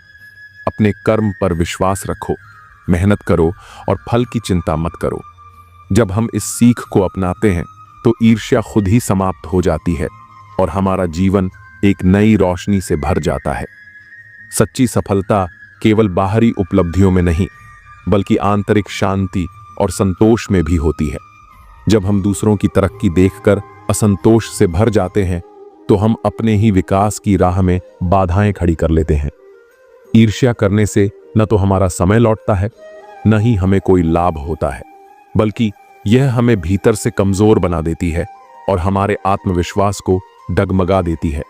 अपने कर्म पर विश्वास रखो, मेहनत करो और फल की चिंता मत करो। जब हम इस सीख को अपनाते हैं तो ईर्ष्या खुद ही समाप्त हो जाती है और हमारा जीवन एक नई रोशनी से भर जाता है। सच्ची सफलता केवल बाहरी उपलब्धियों में नहीं, बल्कि आंतरिक शांति और संतोष में भी होती है। जब हम दूसरों की तरक्की देखकर असंतोष से भर जाते हैं तो हम अपने ही विकास की राह में बाधाएं खड़ी कर लेते हैं। ईर्ष्या करने से न तो हमारा समय लौटता है, न ही हमें कोई लाभ होता है, बल्कि यह हमें भीतर से कमजोर बना देती है और हमारे आत्मविश्वास को डगमगा देती है।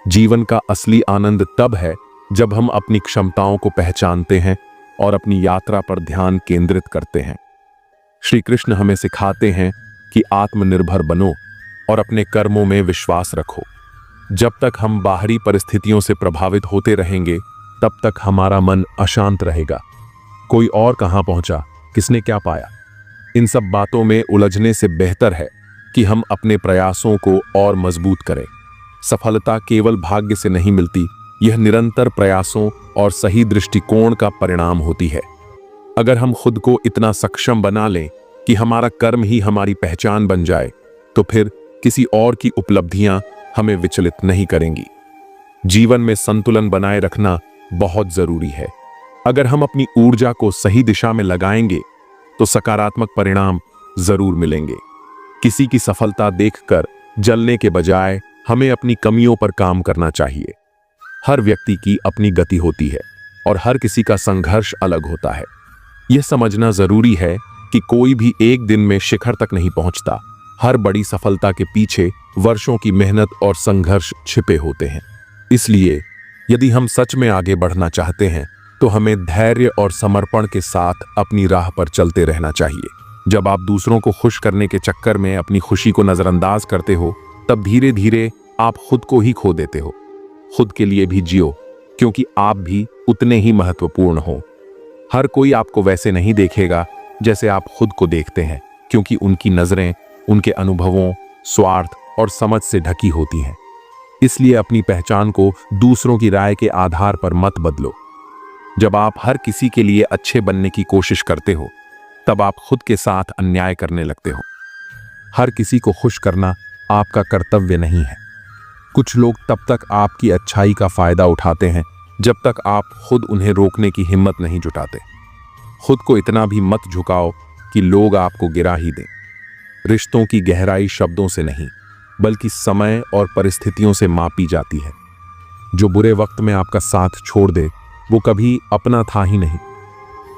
जीवन का असली आनंद तब है जब हम अपनी क्षमताओं को पहचानते हैं और अपनी यात्रा पर ध्यान केंद्रित करते हैं। श्री कृष्ण हमें सिखाते हैं कि आत्मनिर्भर बनो और अपने कर्मों में विश्वास रखो। जब तक हम बाहरी परिस्थितियों से प्रभावित होते रहेंगे तब तक हमारा मन अशांत रहेगा। कोई और कहां पहुंचा, किसने क्या पाया, इन सब बातों में उलझने से बेहतर है कि हम अपने प्रयासों को और मजबूत करें। सफलता केवल भाग्य से नहीं मिलती, यह निरंतर प्रयासों और सही दृष्टिकोण का परिणाम होती है। अगर हम खुद को इतना सक्षम बना लें कि हमारा कर्म ही हमारी पहचान बन जाए तो फिर किसी और की उपलब्धियां हमें विचलित नहीं करेंगी। जीवन में संतुलन बनाए रखना बहुत जरूरी है। अगर हम अपनी ऊर्जा को सही दिशा में लगाएंगे तो सकारात्मक परिणाम जरूर मिलेंगे। किसी की सफलता देखकर जलने के बजाय हमें अपनी कमियों पर काम करना चाहिए। हर व्यक्ति की अपनी गति होती है और हर किसी का संघर्ष अलग होता है। यह समझना जरूरी है कि कोई भी एक दिन में शिखर तक नहीं पहुंचता। हर बड़ी सफलता के पीछे वर्षों की मेहनत और संघर्ष छिपे होते हैं। इसलिए यदि हम सच में आगे बढ़ना चाहते हैं तो हमें धैर्य और समर्पण के साथ अपनी राह पर चलते रहना चाहिए। जब आप दूसरों को खुश करने के चक्कर में अपनी खुशी को नजरअंदाज करते हो तब धीरे धीरे आप खुद को ही खो देते हो। खुद के लिए भी जियो, क्योंकि आप भी उतने ही महत्वपूर्ण हो। हर कोई आपको वैसे नहीं देखेगा जैसे आप खुद को देखते हैं, क्योंकि उनकी नजरें उनके अनुभवों, स्वार्थ और समझ से ढकी होती हैं। इसलिए अपनी पहचान को दूसरों की राय के आधार पर मत बदलो। जब आप हर किसी के लिए अच्छे बनने की कोशिश करते हो तब आप खुद के साथ अन्याय करने लगते हो। हर किसी को खुश करना आपका कर्तव्य नहीं है। कुछ लोग तब तक आपकी अच्छाई का फायदा उठाते हैं जब तक आप खुद उन्हें रोकने की हिम्मत नहीं जुटाते। खुद को इतना भी मत झुकाओ कि लोग आपको गिरा ही दें। रिश्तों की गहराई शब्दों से नहीं, बल्कि समय और परिस्थितियों से मापी जाती है। जो बुरे वक्त में आपका साथ छोड़ दे वो कभी अपना था ही नहीं।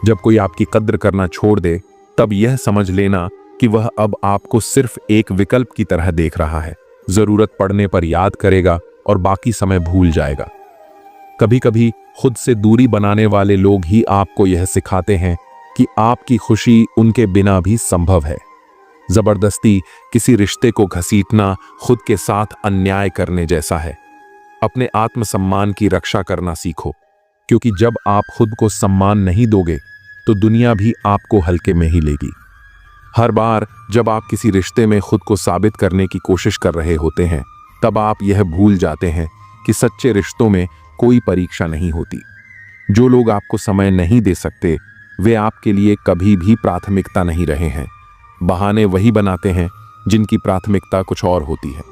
जब कोई आपकी कद्र करना छोड़ दे तब यह समझ लेना कि वह अब आपको सिर्फ एक विकल्प की तरह देख रहा है। जरूरत पड़ने पर याद करेगा और बाकी समय भूल जाएगा। कभी कभी खुद से दूरी बनाने वाले लोग ही आपको यह सिखाते हैं कि आपकी खुशी उनके बिना भी संभव है। जबरदस्ती किसी रिश्ते को घसीटना खुद के साथ अन्याय करने जैसा है। अपने आत्मसम्मान की रक्षा करना सीखो, क्योंकि जब आप खुद को सम्मान नहीं दोगे तो दुनिया भी आपको हल्के में ही लेगी। हर बार जब आप किसी रिश्ते में खुद को साबित करने की कोशिश कर रहे होते हैं तब आप यह भूल जाते हैं कि सच्चे रिश्तों में कोई परीक्षा नहीं होती। जो लोग आपको समय नहीं दे सकते वे आपके लिए कभी भी प्राथमिकता नहीं रहे हैं। बहाने वही बनाते हैं जिनकी प्राथमिकता कुछ और होती है।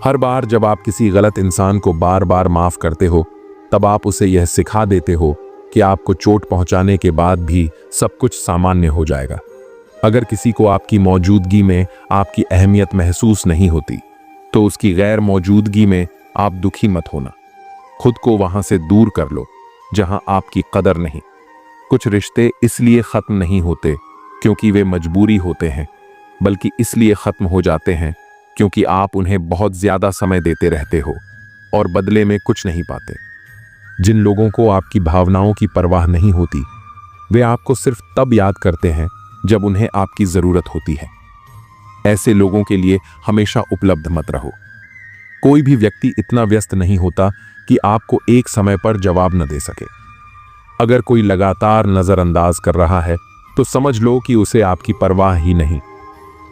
हर बार जब आप किसी गलत इंसान को बार बार माफ करते हो तब आप उसे यह सिखा देते हो कि आपको चोट पहुंचाने के बाद भी सब कुछ सामान्य हो जाएगा। अगर किसी को आपकी मौजूदगी में आपकी अहमियत महसूस नहीं होती तो उसकी गैर मौजूदगी में आप दुखी मत होना। खुद को वहां से दूर कर लो जहां आपकी कदर नहीं। कुछ रिश्ते इसलिए खत्म नहीं होते क्योंकि वे मजबूरी होते हैं, बल्कि इसलिए खत्म हो जाते हैं क्योंकि आप उन्हें बहुत ज्यादा समय देते रहते हो और बदले में कुछ नहीं पाते। जिन लोगों को आपकी भावनाओं की परवाह नहीं होती, वे आपको सिर्फ तब याद करते हैं जब उन्हें आपकी जरूरत होती है। ऐसे लोगों के लिए हमेशा उपलब्ध मत रहो। कोई भी व्यक्ति इतना व्यस्त नहीं होता कि आपको एक समय पर जवाब न दे सके। अगर कोई लगातार नजरअंदाज कर रहा है तो समझ लो कि उसे आपकी परवाह ही नहीं।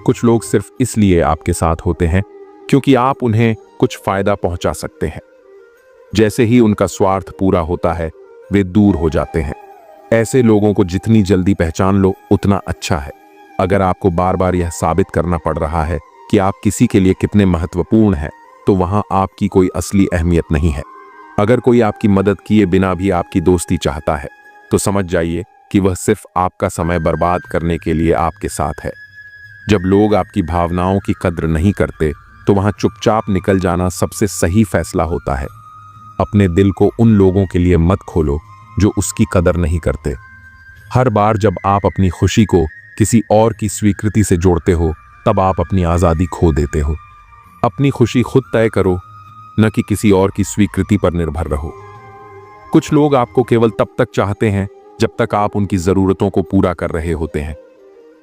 कुछ लोग सिर्फ इसलिए आपके साथ होते हैं क्योंकि आप उन्हें कुछ फायदा पहुंचा सकते हैं। जैसे ही उनका स्वार्थ पूरा होता है, वे दूर हो जाते हैं। ऐसे लोगों को जितनी जल्दी पहचान लो उतना अच्छा है। अगर आपको बार बार यह साबित करना पड़ रहा है कि आप किसी के लिए कितने महत्वपूर्ण हैं, तो वहां आपकी कोई असली अहमियत नहीं है। अगर कोई आपकी मदद किए बिना भी आपकी दोस्ती चाहता है, तो समझ जाइए कि वह सिर्फ आपका समय बर्बाद करने के लिए आपके साथ है। जब लोग आपकी भावनाओं की कद्र नहीं करते, तो वहां चुपचाप निकल जाना सबसे सही फैसला होता है। अपने दिल को उन लोगों के लिए मत खोलो जो उसकी कदर नहीं करते। हर बार जब आप अपनी खुशी को किसी और की स्वीकृति से जोड़ते हो, तब आप अपनी आज़ादी खो देते हो। अपनी खुशी खुद तय करो, न कि किसी और की स्वीकृति पर निर्भर रहो। कुछ लोग आपको केवल तब तक चाहते हैं जब तक आप उनकी जरूरतों को पूरा कर रहे होते हैं।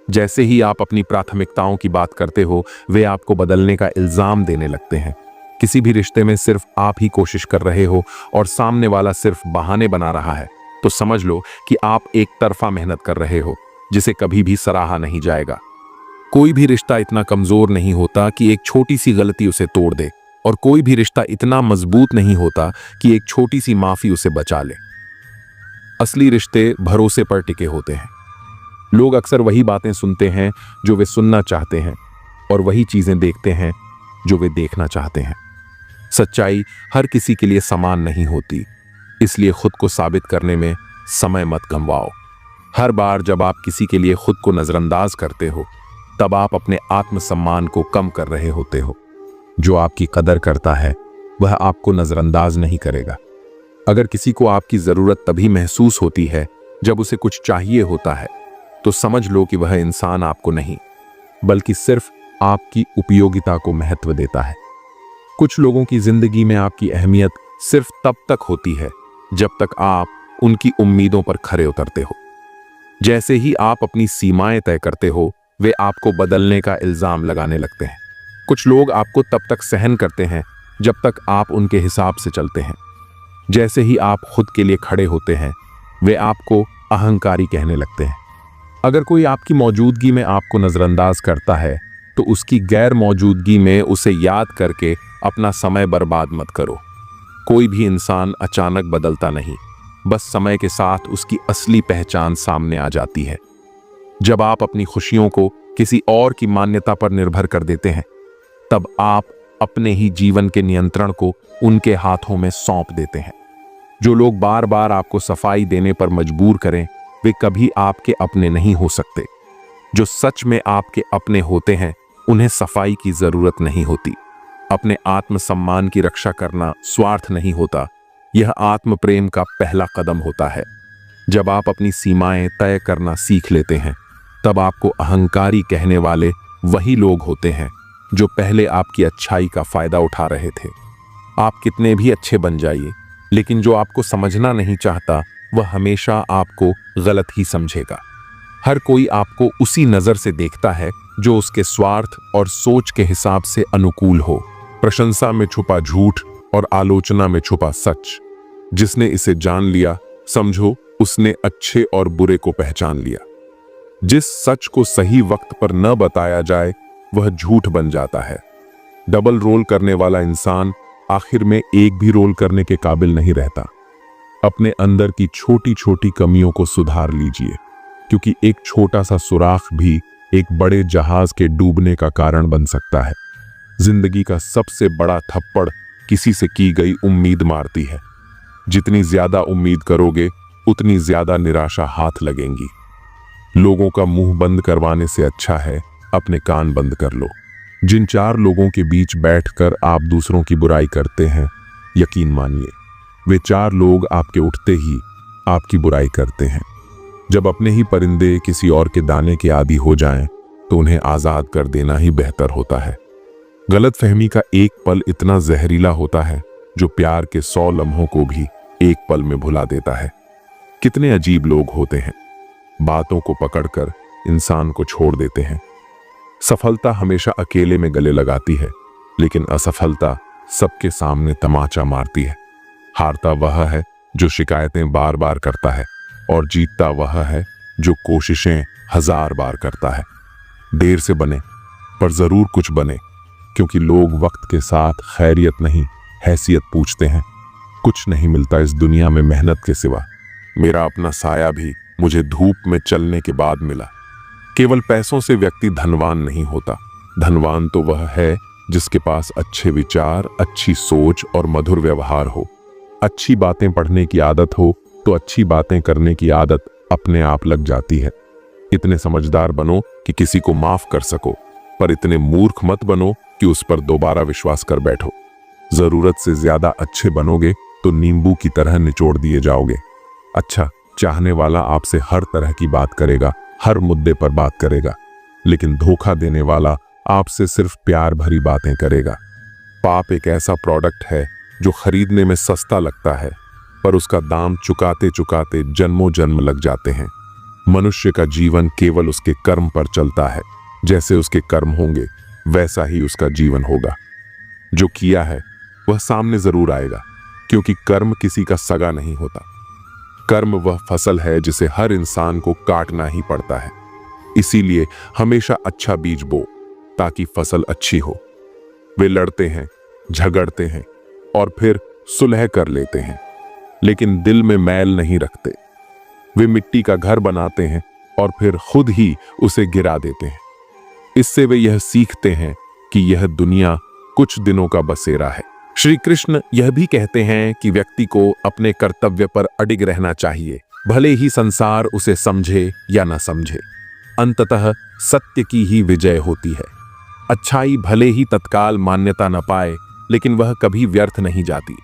जैसे ही आप अपनी प्राथमिकताओं की बात करते हो, वे आपको बदलने का इल्जाम देने लगते हैं। किसी भी रिश्ते में सिर्फ आप ही कोशिश कर रहे हो और सामने वाला सिर्फ बहाने बना रहा है, तो समझ लो कि आप एक तरफा मेहनत कर रहे हो, जिसे कभी भी सराहा नहीं जाएगा। कोई भी रिश्ता इतना कमजोर नहीं होता कि एक छोटी सी गलती उसे तोड़ दे, और कोई भी रिश्ता इतना मजबूत नहीं होता कि एक छोटी सी माफी उसे बचा ले। असली रिश्ते भरोसे पर टिके होते हैं। लोग अक्सर वही बातें सुनते हैं जो वे सुनना चाहते हैं, और वही चीजें देखते हैं जो वे देखना चाहते हैं। सच्चाई हर किसी के लिए समान नहीं होती, इसलिए खुद को साबित करने में समय मत गंवाओ। हर बार जब आप किसी के लिए खुद को नजरअंदाज करते हो, तब आप अपने आत्मसम्मान को कम कर रहे होते हो। जो आपकी कदर करता है, वह आपको नजरअंदाज नहीं करेगा। अगर किसी को आपकी जरूरत तभी महसूस होती है जब उसे कुछ चाहिए होता है, तो समझ लो कि वह इंसान आपको नहीं, बल्कि सिर्फ आपकी उपयोगिता को महत्व देता है। कुछ लोगों की जिंदगी में आपकी अहमियत सिर्फ तब तक होती है जब तक आप उनकी उम्मीदों पर खरे उतरते हो। जैसे ही आप अपनी सीमाएं तय करते हो, वे आपको बदलने का इल्जाम लगाने लगते हैं। कुछ लोग आपको तब तक सहन करते हैं जब तक आप उनके हिसाब से चलते हैं। जैसे ही आप खुद के लिए खड़े होते हैं, वे आपको अहंकारी कहने लगते हैं। अगर कोई आपकी मौजूदगी में आपको नजरअंदाज करता है, तो उसकी गैर मौजूदगी में उसे याद करके अपना समय बर्बाद मत करो। कोई भी इंसान अचानक बदलता नहीं, बस समय के साथ उसकी असली पहचान सामने आ जाती है। जब आप अपनी खुशियों को किसी और की मान्यता पर निर्भर कर देते हैं, तब आप अपने ही जीवन के नियंत्रण को उनके हाथों में सौंप देते हैं। जो लोग बार बार आपको सफाई देने पर मजबूर करें, वे कभी आपके अपने नहीं हो सकते। जो सच में आपके अपने होते हैं, उन्हें सफाई की जरूरत नहीं होती। अपने आत्मसम्मान की रक्षा करना स्वार्थ नहीं होता, यह आत्म प्रेम का पहला कदम होता है। जब आप अपनी सीमाएं तय करना सीख लेते हैं, तब आपको अहंकारी कहने वाले वही लोग होते हैं जो पहले आपकी अच्छाई का फायदा उठा रहे थे। आप कितने भी अच्छे बन जाइए, लेकिन जो आपको समझना नहीं चाहता, वह हमेशा आपको गलत ही समझेगा। हर कोई आपको उसी नजर से देखता है जो उसके स्वार्थ और सोच के हिसाब से अनुकूल हो। प्रशंसा में छुपा झूठ और आलोचना में छुपा सच। जिसने इसे जान लिया, समझो उसने अच्छे और बुरे को पहचान लिया। जिस सच को सही वक्त पर न बताया जाए, वह झूठ बन जाता है। डबल रोल करने वाला इंसान आखिर में एक भी रोल करने के काबिल नहीं रहता। अपने अंदर की छोटी छोटी कमियों को सुधार लीजिए, क्योंकि एक छोटा सा सुराख भी एक बड़े जहाज के डूबने का कारण बन सकता है। जिंदगी का सबसे बड़ा थप्पड़ किसी से की गई उम्मीद मारती है। जितनी ज्यादा उम्मीद करोगे, उतनी ज्यादा निराशा हाथ लगेंगी। लोगों का मुंह बंद करवाने से अच्छा है अपने कान बंद कर लो। जिन 4 लोगों के बीच बैठकर आप दूसरों की बुराई करते हैं, यकीन मानिए वे 4 लोग आपके उठते ही आपकी बुराई करते हैं। जब अपने ही परिंदे किसी और के दाने के आदी हो जाएं, तो उन्हें आजाद कर देना ही बेहतर होता है। गलतफहमी का एक पल इतना जहरीला होता है जो प्यार के 100 लम्हों को भी एक पल में भुला देता है। कितने अजीब लोग होते हैं, बातों को पकड़कर इंसान को छोड़ देते हैं। सफलता हमेशा अकेले में गले लगाती है, लेकिन असफलता सबके सामने तमाचा मारती है। हारता वह है जो शिकायतें बार बार करता है, और जीतता वह है जो कोशिशें 1000 बार करता है। देर से बने पर जरूर कुछ बने, क्योंकि लोग वक्त के साथ खैरियत नहीं हैसियत पूछते हैं। कुछ नहीं मिलता इस दुनिया में मेहनत के सिवा। मेरा अपना साया भी मुझे धूप में चलने के बाद मिला। केवल पैसों से व्यक्ति धनवान नहीं होता। धनवान तो वह है जिसके पास अच्छे विचार, अच्छी सोच और मधुर व्यवहार हो। अच्छी बातें पढ़ने की आदत हो तो अच्छी बातें करने की आदत अपने आप लग जाती है। इतने समझदार बनो कि किसी को माफ कर सको, पर इतने मूर्ख मत बनो कि उस पर दोबारा विश्वास कर बैठो। जरूरत से ज्यादा अच्छे बनोगे तो नींबू की तरह निचोड़ दिए जाओगे। अच्छा चाहने वाला आपसे हर तरह की बात करेगा, हर मुद्दे पर बात करेगा, लेकिन धोखा देने वाला आपसे सिर्फ प्यार भरी बातें करेगा। पाप एक ऐसा प्रोडक्ट है जो खरीदने में सस्ता लगता है, पर उसका दाम चुकाते चुकाते जन्मों जन्म लग जाते हैं। मनुष्य का जीवन केवल उसके कर्म पर चलता है। जैसे उसके कर्म होंगे वैसा ही उसका जीवन होगा। जो किया है वह सामने जरूर आएगा, क्योंकि कर्म किसी का सगा नहीं होता। कर्म वह फसल है जिसे हर इंसान को काटना ही पड़ता है। इसीलिए हमेशा अच्छा बीज बो ताकि फसल अच्छी हो। वे लड़ते हैं, झगड़ते हैं और फिर सुलह कर लेते हैं, लेकिन दिल में मैल नहीं रखते। वे मिट्टी का घर बनाते हैं और फिर खुद ही उसे गिरा देते हैं। इससे वे यह सीखते हैं कि यह दुनिया कुछ दिनों का बसेरा है। श्री कृष्ण यह भी कहते हैं कि व्यक्ति को अपने कर्तव्य पर अडिग रहना चाहिए, भले ही संसार उसे समझे या न समझे। अंततः सत्य की ही विजय होती है। अच्छाई भले ही तत्काल मान्यता न पाए, लेकिन वह कभी व्यर्थ नहीं जाती।